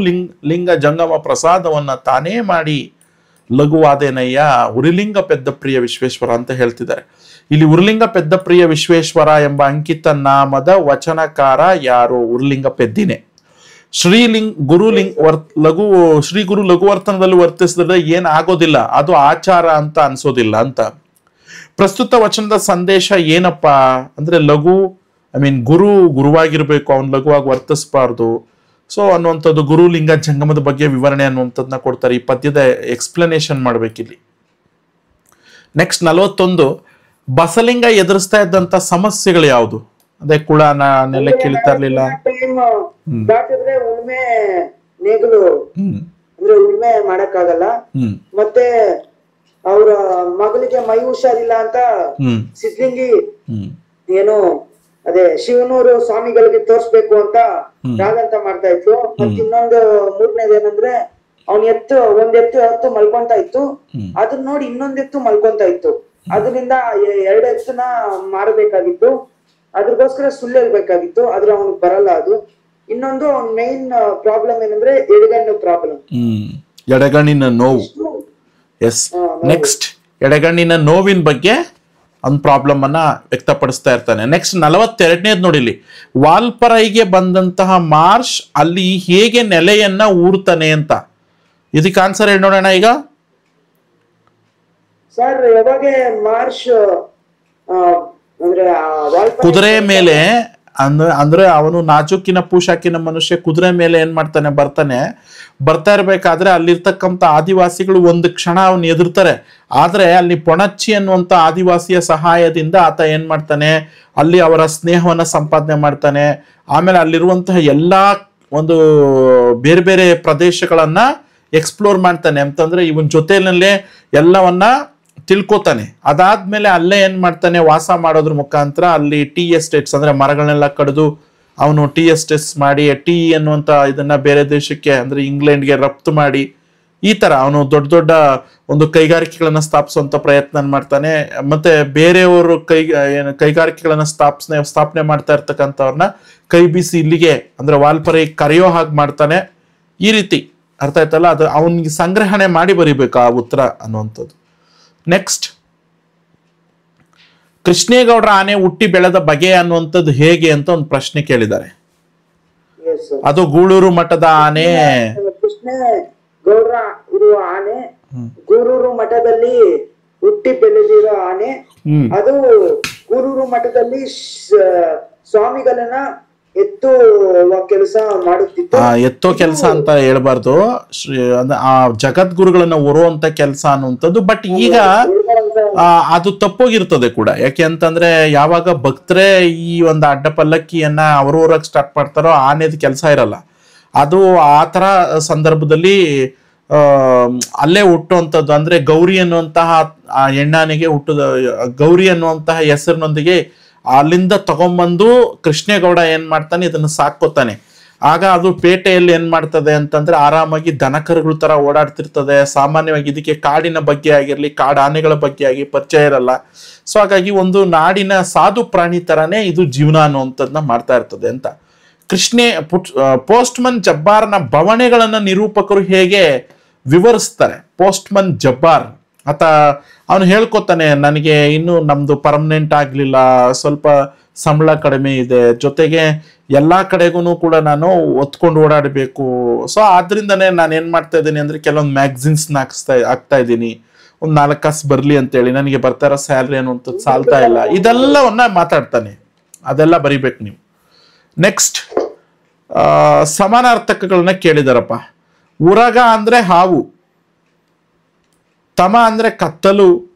ಲಿಂಗ ಜಂಗಮ ಪ್ರಸಾದವನ್ನ ತಾನೇ ಮಾಡಿ ಲಘುವಾದೇನಯ್ಯ ಉರಿಲಿಂಗ ಪೆದ್ದಪ್ರಿಯ ವಿಶ್ವೇಶ್ವರ ಅಂತ ಹೇಳ್ತಿದ್ದಾರೆ. ಇಲ್ಲಿ ಉರ್ಲಿಂಗ ಪೆದ್ದಪ್ರಿಯ ವಿಶ್ವೇಶ್ವರ ಎಂಬ ಅಂಕಿತ ನಾಮದ ವಚನಕಾರ ಯಾರು? ಉರ್ಲಿಂಗ ಪೆದ್ದಿನೇ. ಶ್ರೀ ಗುರು ಲಘುವರ್ತನದಲ್ಲಿ ವರ್ತಿಸಿದ್ರೆ ಏನ್ ಆಗೋದಿಲ್ಲ, ಅದು ಆಚಾರ ಅಂತ ಅನ್ಸೋದಿಲ್ಲ ಅಂತ. ಪ್ರಸ್ತುತ ವಚನದ ಸಂದೇಶ ಏನಪ್ಪಾ ಅಂದ್ರೆ, ಲಘು ಗುರುವಾಗಿರ್ಬೇಕು, ಅವನ್ ಲಘುವಾಗಿ ವರ್ತಿಸಬಾರ್ದು. ಸೊ ಅನ್ನುವಂಥದ್ದು ಗುರು ಲಿಂಗ ಜಂಗಮದ ಬಗ್ಗೆ ವಿವರಣೆ ಅನ್ನುವಂಥದ್ದನ್ನ ಕೊಡ್ತಾರೆ. ಈ ಪದ್ಯದ ಎಕ್ಸ್ಪ್ಲನೇಷನ್ ಮಾಡ್ಬೇಕಿಲ್ಲಿ. ನೆಕ್ಸ್ಟ್ 41, ಬಸಲಿಂಗ ಎದುರಿಸ್ತಾ ಇದ್ದಂತ ಸಮಸ್ಯೆಗಳು ಯಾವುದು? ಅದೇ ಕುಳನ ನೆಲೆ ಕೀಳ್ತಾ ಇರ್ಲಿಲ್ಲ, ದಾಟಿದ್ರೆ ಉಳ್ಮೆ ನೇಗಲು ಅಂದ್ರೆ ಉಳ್ಮೆ ಮಾಡಕ್ಕಾಗಲ್ಲ, ಮತ್ತೆ ಅವ್ರ ಮಗಳಿಗೆ ಮೈ ಹುಷಾರಿಲ್ಲ ಅಂತ ಸಿದ್ಲಿಂಗಿ ಏನು ಅದೇ ಶಿವನೂರು ಸ್ವಾಮಿಗಳಿಗೆ ತೋರ್ಸ್ಬೇಕು ಅಂತ ರಾಗಂತ ಮಾಡ್ತಾ ಇತ್ತು. ಮತ್ತೆ ಇನ್ನೊಂದು ಮೂರನೇದೇನಂದ್ರೆ ಅವ್ನ ಒಂದ್ ಎತ್ತು ಮಲ್ಕೊಂತ ಇತ್ತು, ಅದನ್ನ ನೋಡಿ ಇನ್ನೊಂದ್ ಎತ್ತು ಮಲ್ಕೊಂತ ಇತ್ತು. ಅದರಿಂದ 2 ಎತ್ತನ್ನ ಮಾರಬೇಕಾಗಿತ್ತು, ಅದ್ರಗೋಸ್ಕರ ಸುಳ್ಳು ಹೇಳ್ಬೇಕಾಗಿತ್ತು, ಆದ್ರೆ ಅವ್ನಿಗೆ ಬರಲ್ಲ ಅದು. ಇನ್ನೊಂದು ಅವ್ನ ಮೈನ್ ಪ್ರಾಬ್ಲಮ್ ಏನಂದ್ರೆ ಎಡಗಣ್ಣು ಪ್ರಾಬ್ಲಮ್, ಎಡಗಣ್ಣಿನ ನೋವು. ಎಸ್, ನೆಕ್ಸ್ಟ್ ಎಡಗಣ್ಣಿನ ನೋವಿನ ಬಗ್ಗೆ ಒಂದು ಪ್ರಾಬ್ಲಮ್ ಅನ್ನ ವ್ಯಕ್ತಪಡಿಸ್ತಾ ಇರ್ತಾನೆ. ನೆಕ್ಸ್ಟ್ 42ನೇದು ನೋಡಿಲಿ, ವಾಲ್ಪರೈಗೆ ಬಂದಂತಹ ಮಾರ್ಷ್ ಅಲ್ಲಿ ಹೇಗೆ ನೆಲೆಯನ್ನ ಊರ್ತಾನೆ ಅಂತ. ಇದಕ್ಕೆ ಆನ್ಸರ್ ಹೇಳಿ ನೋಡೋಣ ಈಗ. ಸರ್ ಯಾವಾಗ ಮಾರ್ಷ್ ಕುದುರೆ ಮೇಲೆ ಅಂದ್ರೆ ಅವನು ನಾಜೂಕಿನ ಪೂಷಾಕಿನ ಮನುಷ್ಯ ಕುದುರೆ ಮೇಲೆ ಏನ್ ಮಾಡ್ತಾನೆ, ಬರ್ತಾ ಇರ್ಬೇಕಾದ್ರೆ ಅಲ್ಲಿರ್ತಕ್ಕಂಥ ಆದಿವಾಸಿಗಳು ಒಂದು ಕ್ಷಣ ಅವನ್ ಎದುರ್ತಾರೆ. ಆದ್ರೆ ಅಲ್ಲಿ ಪೊಣಚ್ಚಿ ಅನ್ನುವಂತ ಆದಿವಾಸಿಯ ಸಹಾಯದಿಂದ ಆತ ಏನ್ ಮಾಡ್ತಾನೆ, ಅಲ್ಲಿ ಅವರ ಸ್ನೇಹವನ್ನ ಸಂಪಾದನೆ ಮಾಡ್ತಾನೆ. ಆಮೇಲೆ ಅಲ್ಲಿರುವಂತಹ ಎಲ್ಲಾ ಒಂದು ಬೇರೆ ಬೇರೆ ಪ್ರದೇಶಗಳನ್ನ ಎಕ್ಸ್ಪ್ಲೋರ್ ಮಾಡ್ತಾನೆ. ಅಂತಂದ್ರೆ ಇವನ್ ಜೊತೆಯಲ್ಲೇ ಎಲ್ಲವನ್ನ ತಿಳ್ಕೊತಾನೆ. ಅದಾದ್ಮೇಲೆ ಅಲ್ಲೇ ಏನ್ ಮಾಡ್ತಾನೆ, ವಾಸ ಮಾಡೋದ್ರ ಮುಖಾಂತರ ಅಲ್ಲಿ ಟೀ ಎಸ್ಟೇಟ್ಸ್ ಅಂದ್ರೆ ಮರಗಳನ್ನೆಲ್ಲ ಕಡಿದು ಅವನು ಟೀ ಎಸ್ಟೇಟ್ಸ್ ಮಾಡಿ ಟೀ ಅನ್ನುವಂತ ಇದನ್ನ ಬೇರೆ ದೇಶಕ್ಕೆ ಅಂದ್ರೆ ಇಂಗ್ಲೆಂಡ್ಗೆ ರಫ್ತು ಮಾಡಿ, ಈ ತರ ಅವನು ದೊಡ್ಡ ದೊಡ್ಡ ಒಂದು ಕೈಗಾರಿಕೆಗಳನ್ನ ಸ್ಥಾಪಿಸುವಂತ ಪ್ರಯತ್ನ ಮಾಡ್ತಾನೆ. ಮತ್ತೆ ಬೇರೆಯವರು ಕೈಗಾರಿಕೆಗಳನ್ನ ಸ್ಥಾಪನೆ ಮಾಡ್ತಾ ಇರ್ತಕ್ಕಂಥವ್ರನ್ನ ಕೈ ಬೀಸಿ ಇಲ್ಲಿಗೆ ಅಂದ್ರೆ ವಾಲ್ಪರೆ ಕರೆಯೋ ಹಾಗೆ ಮಾಡ್ತಾನೆ. ಈ ರೀತಿ ಅರ್ಥ ಆಯ್ತಲ್ಲ, ಅದು ಅವನಿಗೆ ಸಂಗ್ರಹಣೆ ಮಾಡಿ ಬರಿಬೇಕು ಆ ಉತ್ತರ ಅನ್ನುವಂಥದ್ದು. ನೆಕ್ಸ್ಟ್, ಕೃಷ್ಣೇಗೌಡರ ಆನೆ ಹುಟ್ಟಿ ಬೆಳೆದ ಬಗೆ ಅನ್ನುವಂಥದ್ದು ಹೇಗೆ ಅಂತ ಒಂದು ಪ್ರಶ್ನೆ ಕೇಳಿದ್ದಾರೆ. ಅದು ಗೂಳೂರು ಮಠದ ಆನೆ. ಕೃಷ್ಣೇಗೌಡರ ಇರುವ ಆನೆ ಗೂಳೂರು ಮಠದಲ್ಲಿ ಹುಟ್ಟಿ ಬೆಳೆದಿರೋ ಆನೆ. ಅದು ಗೂಳೂರು ಮಠದಲ್ಲಿ ಸ್ವಾಮಿಗಳನ್ನ ಎತ್ತೋ ಕೆಲಸ ಅಂತ ಹೇಳ್ಬಾರ್ದು, ಆ ಜಗದ್ಗುರುಗಳನ್ನ ಹೊರುವಂತ ಕೆಲಸ ಅನ್ನುವಂಥದ್ದು. ಬಟ್ ಈಗ ಅದು ತಪ್ಪೋಗಿರ್ತದೆ ಕೂಡ. ಯಾಕೆ ಅಂತಂದ್ರೆ ಯಾವಾಗ ಭಕ್ತರೇ ಈ ಒಂದು ಅಡ್ಡ ಪಲ್ಲಕ್ಕಿಯನ್ನ ಅವ್ರವ್ರಾಗ ಸ್ಟಾರ್ಟ್ ಮಾಡ್ತಾರೋ ಆನೆದ ಕೆಲಸ ಇರಲ್ಲ. ಅದು ಆ ತರ ಸಂದರ್ಭದಲ್ಲಿ ಅಲ್ಲೇ ಹುಟ್ಟುವಂಥದ್ದು. ಅಂದ್ರೆ ಗೌರಿ ಅನ್ನುವಂತಹ ಆ ಹೆಣ್ಣಾನೆಗೆ ಗೌರಿ ಅನ್ನುವಂತಹ ಹೆಸರಿನೊಂದಿಗೆ ಅಲ್ಲಿಂದ ತಗೊಂಬಂದು ಕೃಷ್ಣೇಗೌಡ ಏನ್ ಮಾಡ್ತಾನೆ, ಇದನ್ನ ಸಾಕೋತಾನೆ. ಆಗ ಅದು ಪೇಟೆಯಲ್ಲಿ ಏನ್ ಮಾಡ್ತದೆ ಅಂತಂದ್ರೆ ಆರಾಮಾಗಿ ದನಕರುಗಳ ತರ ಓಡಾಡ್ತಿರ್ತದೆ. ಸಾಮಾನ್ಯವಾಗಿ ಇದಕ್ಕೆ ಕಾಡಿನ ಬಗ್ಗೆ ಆಗಿರ್ಲಿ, ಕಾಡಾನೆಗಳ ಬಗ್ಗೆ ಆಗಿ ಪರಿಚಯ ಇರಲ್ಲ. ಸೊ ಹಾಗಾಗಿ ಒಂದು ನಾಡಿನ ಸಾಧು ಪ್ರಾಣಿ ತರಾನೇ ಇದು ಜೀವನ ಅನ್ನುವಂಥದ್ದನ್ನ ಮಾಡ್ತಾ ಇರ್ತದೆ ಅಂತ. ಪೋಸ್ಟ್ಮನ್ ಜಬ್ಬಾರ್ನ ಬವಣೆಗಳನ್ನ ನಿರೂಪಕರು ಹೇಗೆ ವಿವರಿಸ್ತಾರೆ? ಪೋಸ್ಟ್ಮನ್ ಜಬ್ಬಾರ್ ಆತ ಅವನು ಹೇಳ್ಕೊತಾನೆ, ನನಗೆ ಇನ್ನೂ ನಮ್ದು ಪರ್ಮನೆಂಟ್ ಆಗ್ಲಿಲ್ಲ, ಸ್ವಲ್ಪ ಸಂಬಳ ಕಡಿಮೆ ಇದೆ, ಜೊತೆಗೆ ಎಲ್ಲಾ ಕಡೆಗೂ ಕೂಡ ನಾನು ಒತ್ಕೊಂಡು ಓಡಾಡಬೇಕು. ಸೊ ಆದ್ರಿಂದನೇ ನಾನು ಏನ್ ಮಾಡ್ತಾ ಇದ್ದೀನಿ ಅಂದ್ರೆ ಕೆಲವೊಂದು ಮ್ಯಾಗಝಿನ್ಸ್ ಹಾಕ್ತಾ ಇದ್ದೀನಿ, ಒಂದು 4 ಕಾಸು ಬರ್ಲಿ ಅಂತೇಳಿ, ನನಗೆ ಬರ್ತಾ ಇರೋ ಸ್ಯಾಲ್ರಿ ಅನ್ನುವಂಥದ್ದು ಸಾಲ್ತಾ ಇಲ್ಲ, ಇದೆಲ್ಲವನ್ನ ಮಾತಾಡ್ತಾನೆ. ಅದೆಲ್ಲ ಬರಿಬೇಕು ನೀವು. ನೆಕ್ಸ್ಟ್ ಸಮಾನಾರ್ಥಕಗಳನ್ನ ಕೇಳಿದಾರಪ್ಪ. ಉರಗ ಅಂದ್ರೆ ಹಾವು, ತಮ ಅಂದ್ರೆ ಕತ್ತಲು,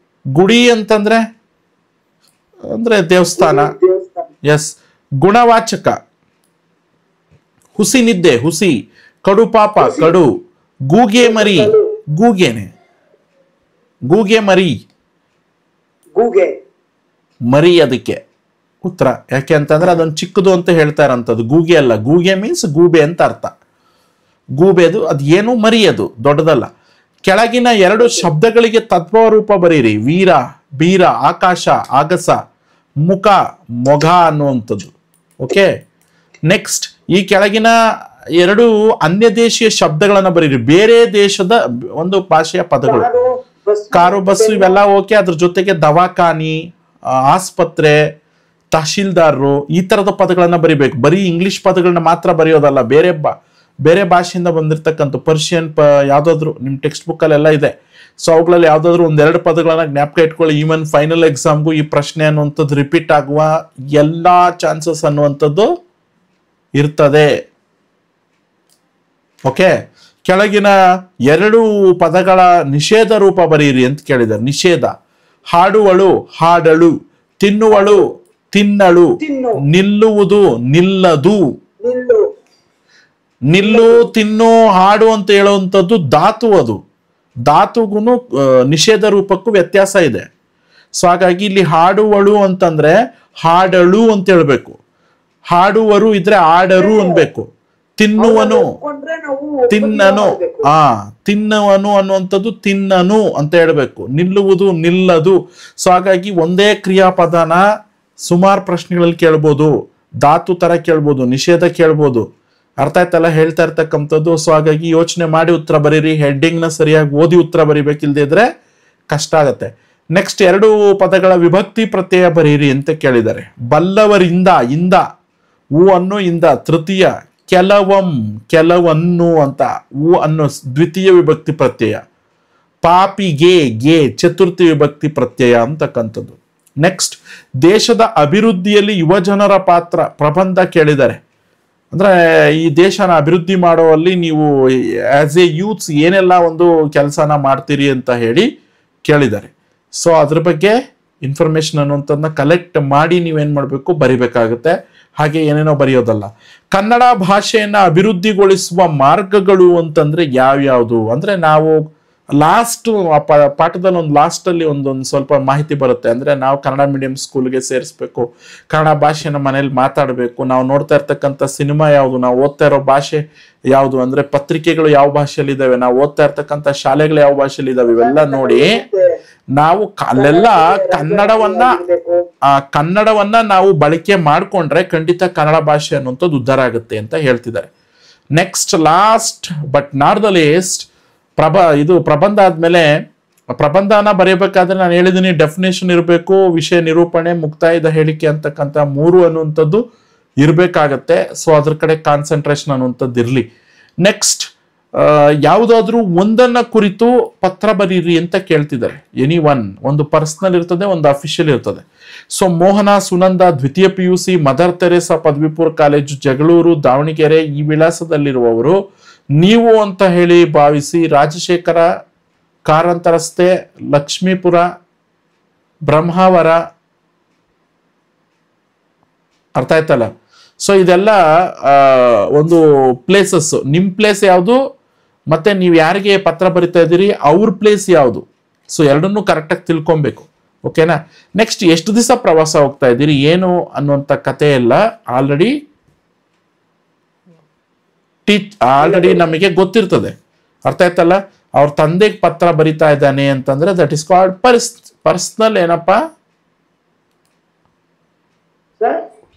ಗುಡಿ ಅಂತಂದ್ರೆ ಅಂದ್ರೆ ದೇವಸ್ಥಾನ. ಎಸ್. ಗುಣವಾಚಕ ಹುಸಿ ನಿದ್ದೆ, ಹುಸಿ. ಕಡು ಪಾಪ, ಕಡು. ಗೂಗೆ ಮರಿ, ಗೂಗೆನೆ, ಗೂಗೆ ಮರಿ, ಮರಿ ಅದಕ್ಕೆ ಉತ್ತರ. ಯಾಕೆ ಅಂತಂದ್ರೆ ಅದೊಂದು ಚಿಕ್ಕದು ಅಂತ ಹೇಳ್ತಾ ಇರೋಂಥದ್ದು, ಗೂಗೆ ಅಲ್ಲ. ಗೂಗೆ ಮೀನ್ಸ್ ಗೂಬೆ ಅಂತ ಅರ್ಥ. ಗೂಬೆದು ಅದು ಏನು, ಮರಿ ಅದು ದೊಡ್ಡದಲ್ಲ. ಕೆಳಗಿನ 2 ಶಬ್ದಗಳಿಗೆ ತದ್ಭವ ರೂಪ ಬರೀರಿ. ವೀರ, ಬೀರ, ಆಕಾಶ, ಆಗಸ, ಮುಖ, ಮೊಘ ಅನ್ನುವಂಥದ್ದು. ಓಕೆ. ನೆಕ್ಸ್ಟ್ ಈ ಕೆಳಗಿನ 2 ಅನ್ಯ ದೇಶೀಯ ಶಬ್ದಗಳನ್ನ ಬರೀರಿ, ಬೇರೆ ದೇಶದ ಒಂದು ಭಾಷೆಯ ಪದಗಳು. ಕಾರು, ಬಸ್ಸು ಇವೆಲ್ಲ ಓಕೆ. ಅದ್ರ ಜೊತೆಗೆ ದವಾಖಾನಿ, ಆಸ್ಪತ್ರೆ, ತಹಶೀಲ್ದಾರರು, ಈ ತರದ ಪದಗಳನ್ನ ಬರಿಬೇಕು. ಬರೀ ಇಂಗ್ಲಿಷ್ ಪದಗಳನ್ನ ಮಾತ್ರ ಬರೆಯೋದಲ್ಲ, ಬೇರೆ ಭಾಷೆಯಿಂದ ಬಂದಿರತಕ್ಕಂಥ ಪರ್ಷಿಯನ್ ಯಾವ್ದಾದ್ರು ನಿಮ್ಮ ಟೆಕ್ಸ್ಟ್ ಬುಕ್ ಅಲ್ಲೆಲ್ಲ ಇದೆ. ಸೊ ಅವುಗಳಲ್ಲಿ ಯಾವ್ದಾದ್ರು 1-2 ಪದಗಳನ್ನ ಜ್ಞಾಪಕ ಇಟ್ಕೊಳ್ಳಿ. ಈವನ್ ಫೈನಲ್ ಎಕ್ಸಾಮ್ಗೂ ಈ ಪ್ರಶ್ನೆ ಅನ್ನುವಂಥದ್ದು ರಿಪೀಟ್ ಆಗುವ ಎಲ್ಲಾ ಚಾನ್ಸಸ್ ಅನ್ನುವಂಥದ್ದು ಇರ್ತದೆ. ಓಕೆ. ಕೆಳಗಿನ 2 ಪದಗಳ ನಿಷೇಧ ರೂಪ ಬರೀರಿ ಅಂತ ಕೇಳಿದ್ದಾರೆ. ನಿಷೇಧ: ಹಾಡುವಳು, ಹಾಡಳು. ತಿನ್ನುವಳು, ತಿನ್ನಳು. ನಿಲ್ಲುವುದು, ನಿಲ್ಲದು. ನಿಲ್ಲು, ತಿನ್ನು, ಹಾಡು ಅಂತ ಹೇಳುವಂಥದ್ದು ಧಾತು. ಅದು ಧಾತುಗೂ ನಿಷೇಧ ರೂಪಕ್ಕೂ ವ್ಯತ್ಯಾಸ ಇದೆ. ಸೊ ಹಾಗಾಗಿ ಇಲ್ಲಿ ಹಾಡುವಳು ಅಂತಂದ್ರೆ ಹಾಡಳು ಅಂತ ಹೇಳ್ಬೇಕು. ಹಾಡುವರು ಇದ್ರೆ ಆಡರು ಅನ್ಬೇಕು. ತಿನ್ನುವನು, ತಿನ್ನನು. ತಿನ್ನುವನು ಅನ್ನುವಂಥದ್ದು ತಿನ್ನನು ಅಂತ ಹೇಳ್ಬೇಕು. ನಿಲ್ಲುವುದು, ನಿಲ್ಲದು. ಸೊ ಹಾಗಾಗಿ ಒಂದೇ ಕ್ರಿಯಾಪದನ ಸುಮಾರು ಪ್ರಶ್ನೆಗಳಲ್ಲಿ ಕೇಳ್ಬೋದು, ಧಾತು ತರ ಕೇಳ್ಬೋದು, ನಿಷೇಧ ಕೇಳ್ಬೋದು. ಅರ್ಥ ಆಯ್ತಲ್ಲ ಹೇಳ್ತಾ ಇರ್ತಕ್ಕಂಥದ್ದು. ಸೊ ಹಾಗಾಗಿ ಯೋಚನೆ ಮಾಡಿ ಉತ್ತರ ಬರೀರಿ. ಹೆಡ್ಡಿಂಗ್ ನ ಸರಿಯಾಗಿ ಓದಿ ಉತ್ತರ ಬರಿಬೇಕಿಲ್ದೇ ಇದ್ರೆ ಕಷ್ಟ ಆಗತ್ತೆ. ನೆಕ್ಸ್ಟ್ 2 ಪದಗಳ ವಿಭಕ್ತಿ ಪ್ರತ್ಯಯ ಬರೀರಿ ಅಂತ ಕೇಳಿದ್ದಾರೆ. ಬಲ್ಲವರಿಂದ, ಇಂದ, ಹೂ ಅನ್ನು ಇಂದ ತೃತೀಯ. ಕೆಲವಂ, ಕೆಲವನ್ನು ಅಂತ ಹೂ ಅನ್ನೋ ದ್ವಿತೀಯ ವಿಭಕ್ತಿ ಪ್ರತ್ಯಯ. ಪಾಪಿಗೆ, ಗೆ ಚತುರ್ಥಿ ವಿಭಕ್ತಿ ಪ್ರತ್ಯಯ ಅಂತಕ್ಕಂಥದ್ದು. ನೆಕ್ಸ್ಟ್ ದೇಶದ ಅಭಿವೃದ್ಧಿಯಲ್ಲಿ ಯುವಜನರ ಪಾತ್ರ ಪ್ರಬಂಧ ಕೇಳಿದ್ದಾರೆ. ಅಂದ್ರೆ ಈ ದೇಶನ ಅಭಿವೃದ್ಧಿ ಮಾಡುವಲ್ಲಿ ನೀವು ಆಸ್ ಎ ಯೂತ್ಸ್ ಏನೆಲ್ಲ ಒಂದು ಕೆಲಸನ ಮಾಡ್ತೀರಿ ಅಂತ ಹೇಳಿ ಕೇಳಿದ್ದಾರೆ. ಸೊ ಅದ್ರ ಬಗ್ಗೆ ಇನ್ಫಾರ್ಮೇಶನ್ ಅನ್ನುವಂಥದ್ದನ್ನ ಕಲೆಕ್ಟ್ ಮಾಡಿ ನೀವೇನ್ ಮಾಡಬೇಕು, ಬರಿಬೇಕಾಗುತ್ತೆ. ಹಾಗೆ ಏನೇನೋ ಬರೆಯೋದಲ್ಲ. ಕನ್ನಡ ಭಾಷೆಯನ್ನ ಅಭಿವೃದ್ಧಿಗೊಳಿಸುವ ಮಾರ್ಗಗಳು ಅಂತಂದ್ರೆ ಯಾವ್ಯಾವುದು ಅಂದ್ರೆ, ನಾವು ಲಾಸ್ಟ್ ಪಾಠದಲ್ಲಿ ಲಾಸ್ಟ್ ಅಲ್ಲಿ ಒಂದೊಂದು ಸ್ವಲ್ಪ ಮಾಹಿತಿ ಬರುತ್ತೆ. ಅಂದ್ರೆ ನಾವು ಕನ್ನಡ ಮೀಡಿಯಂ ಸ್ಕೂಲ್ಗೆ ಸೇರಿಸ್ಬೇಕು, ಕನ್ನಡ ಭಾಷೆನ ಮನೇಲಿ ಮಾತಾಡಬೇಕು, ನಾವು ನೋಡ್ತಾ ಇರ್ತಕ್ಕಂಥ ಸಿನಿಮಾ ಯಾವುದು, ನಾವು ಓದ್ತಾ ಇರೋ ಭಾಷೆ ಯಾವುದು, ಅಂದ್ರೆ ಪತ್ರಿಕೆಗಳು ಯಾವ ಭಾಷೆಯಲ್ಲಿ ಇದಾವೆ, ನಾವು ಓದ್ತಾ ಇರ್ತಕ್ಕಂಥ ಶಾಲೆಗಳು ಯಾವ ಭಾಷೆಯಲ್ಲಿ ಇದಾವೆ, ಇವೆಲ್ಲ ನೋಡಿ ನಾವು ಅಲ್ಲೆಲ್ಲ ಕನ್ನಡವನ್ನ ನಾವು ಬಳಕೆ ಮಾಡ್ಕೊಂಡ್ರೆ ಖಂಡಿತ ಕನ್ನಡ ಭಾಷೆ ಅನ್ನುವಂಥದ್ದು ಉದ್ಧಾರ ಆಗುತ್ತೆ ಅಂತ ಹೇಳ್ತಿದ್ದಾರೆ. Next last but not the least, ಪ್ರಬಂಧ ಆದ್ಮೇಲೆ ಪ್ರಬಂಧನ ಬರೆಯಬೇಕಾದ್ರೆ ನಾನು ಹೇಳಿದ್ದೀನಿ ಡೆಫಿನೇಷನ್ ಇರಬೇಕು, ವಿಷಯ ನಿರೂಪಣೆ, ಮುಕ್ತಾಯದ ಹೇಳಿಕೆ ಅಂತಕ್ಕಂಥ 3 ಅನ್ನುವಂಥದ್ದು ಇರಬೇಕಾಗತ್ತೆ. ಸೊ ಅದ್ರ ಕಡೆ ಕಾನ್ಸಂಟ್ರೇಷನ್ ಅನ್ನುವಂಥದ್ದು ಇರಲಿ. ನೆಕ್ಸ್ಟ್ ಯಾವುದಾದ್ರೂ ಒಂದನ್ನ ಕುರಿತು ಪತ್ರ ಬರೀರಿ ಅಂತ ಕೇಳ್ತಿದ್ದಾರೆ. ಒಂದು ಪರ್ಸನಲ್ ಇರ್ತದೆ, ಒಂದು ಅಫಿಷಿಯಲ್ ಇರ್ತದೆ. ಸೊ ಮೋಹನ ಸುನಂದ ದ್ವಿತೀಯ PUC ಮದರ್ ತೆರೇಸಾ ಪದವಿ ಪೂರ್ವ ಕಾಲೇಜು ಜಗಳೂರು ದಾವಣಗೆರೆ ಈ ವಿಳಾಸದಲ್ಲಿರುವವರು ನೀವು ಅಂತ ಹೇಳಿ ಭಾವಿಸಿ ರಾಜಶೇಖರ ಕಾರಂತ ರಸ್ತೆ ಲಕ್ಷ್ಮೀಪುರ ಬ್ರಹ್ಮಾವರ, ಅರ್ಥ ಆಯ್ತಲ್ಲ. ಸೊ ಇದೆಲ್ಲ ಒಂದು ಪ್ಲೇಸಸ್. ನಿಮ್ ಪ್ಲೇಸ್ ಯಾವುದು ಮತ್ತೆ ನೀವು ಯಾರಿಗೆ ಪತ್ರ ಬರಿತಾ ಇದ್ದೀರಿ ಅವ್ರ ಪ್ಲೇಸ್ ಯಾವುದು, ಸೊ ಎರಡನ್ನೂ ಕರೆಕ್ಟಾಗಿ ತಿಳ್ಕೊಬೇಕು. ಓಕೆನಾ. ನೆಕ್ಸ್ಟ್ ಎಷ್ಟು ದಿವಸ ಪ್ರವಾಸ ಹೋಗ್ತಾ ಇದ್ದೀರಿ ಏನು ಅನ್ನುವಂಥ ಕತೆ ಎಲ್ಲ ಆಲ್ರೆಡಿ ನಮಗೆ ಗೊತ್ತಿರ್ತದೆ. ಅರ್ಥ ಆಯ್ತಲ್ಲ. ಅವ್ರ ತಂದೆಗೆ ಪತ್ರ ಬರಿತಾ ಇದ್ದಾನೆ ಅಂತಂದ್ರೆ ದಟ್ ಇಸ್ ಕಾಲ್ಡ್ ಪರ್ಸನಲ್ ಏನಪ್ಪಾ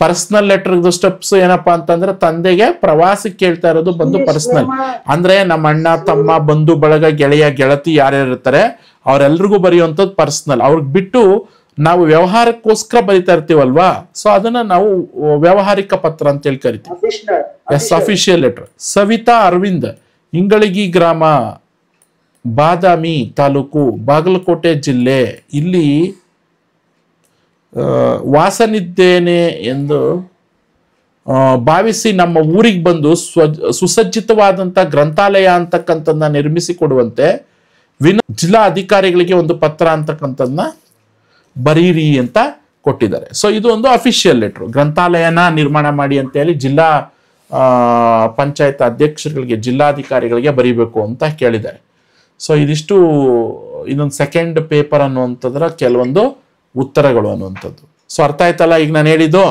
ಪರ್ಸನಲ್ ಲೆಟರ್ ಸ್ಟೆಪ್ಸ್ ಏನಪ್ಪಾ ಅಂತಂದ್ರೆ ತಂದೆಗೆ ಪ್ರವಾಸಕ್ಕೆ ಕೇಳ್ತಾ ಇರೋದು ಬಂದು ಪರ್ಸನಲ್, ಅಂದ್ರೆ ನಮ್ಮ ಅಣ್ಣ ತಮ್ಮ ಬಂಧು ಬಳಗ ಗೆಳೆಯ ಗೆಳತಿ ಯಾರ್ಯಾರು ಇರ್ತಾರೆ ಅವ್ರೆಲ್ರಿಗೂ ಬರೆಯುವಂಥದ್ದು ಪರ್ಸನಲ್. ಅವ್ರಿಗೆ ಬಿಟ್ಟು ನಾವು ವ್ಯವಹಾರಕ್ಕೋಸ್ಕರ ಬರಿತಾ ಇರ್ತೀವಲ್ವಾ, ಸೊ ಅದನ್ನ ನಾವು ವ್ಯಾವಹಾರಿಕ ಪತ್ರ ಅಂತ ಹೇಳಿ ಕರಿತೀವಿ. Yes, official letter. Savita Aravind, Ingalagi ಗ್ರಾಮ, ಬಾದಾಮಿ ತಾಲೂಕು, ಬಾಗಲಕೋಟೆ ಜಿಲ್ಲೆ. ಇಲ್ಲಿ ವಾಸನಿದ್ದೇನೆ ಎಂದು ಭಾವಿಸಿ ನಮ್ಮ ಊರಿಗೆ ಬಂದು ಸುಸಜ್ಜಿತವಾದಂತ ಗ್ರಂಥಾಲಯ ಅಂತಕ್ಕಂಥದ್ದನ್ನ ನಿರ್ಮಿಸಿಕೊಡುವಂತೆ ಜಿಲ್ಲಾ ಅಧಿಕಾರಿಗಳಿಗೆ ಒಂದು ಪತ್ರ ಅಂತಕ್ಕಂಥದ್ದನ್ನ ಬರೀರಿ ಅಂತ ಕೊಟ್ಟಿದ್ದಾರೆ. ಸೊ ಇದು ಒಂದು ಅಫಿಷಿಯಲ್ ಲೆಟರ್. ಗ್ರಂಥಾಲಯನ ನಿರ್ಮಾಣ ಮಾಡಿ ಅಂತ ಹೇಳಿ ಜಿಲ್ಲಾ ಪಂಚಾಯತ್ ಅಧ್ಯಕ್ಷರುಗಳಿಗೆ, ಜಿಲ್ಲಾಧಿಕಾರಿಗಳಿಗೆ ಬರೀಬೇಕು ಅಂತ ಕೇಳಿದ್ದಾರೆ. ಸೊ ಇದಿಷ್ಟು ಇನ್ನೊಂದು ಸೆಕೆಂಡ್ ಪೇಪರ್ ಅನ್ನುವಂಥದ್ರ ಕೆಲವೊಂದು ಉತ್ತರಗಳು ಅನ್ನುವಂಥದ್ದು. ಸೊ ಅರ್ಥ ಆಯ್ತಲ್ಲ ಈಗ ನಾನು ಹೇಳಿದ್ದು.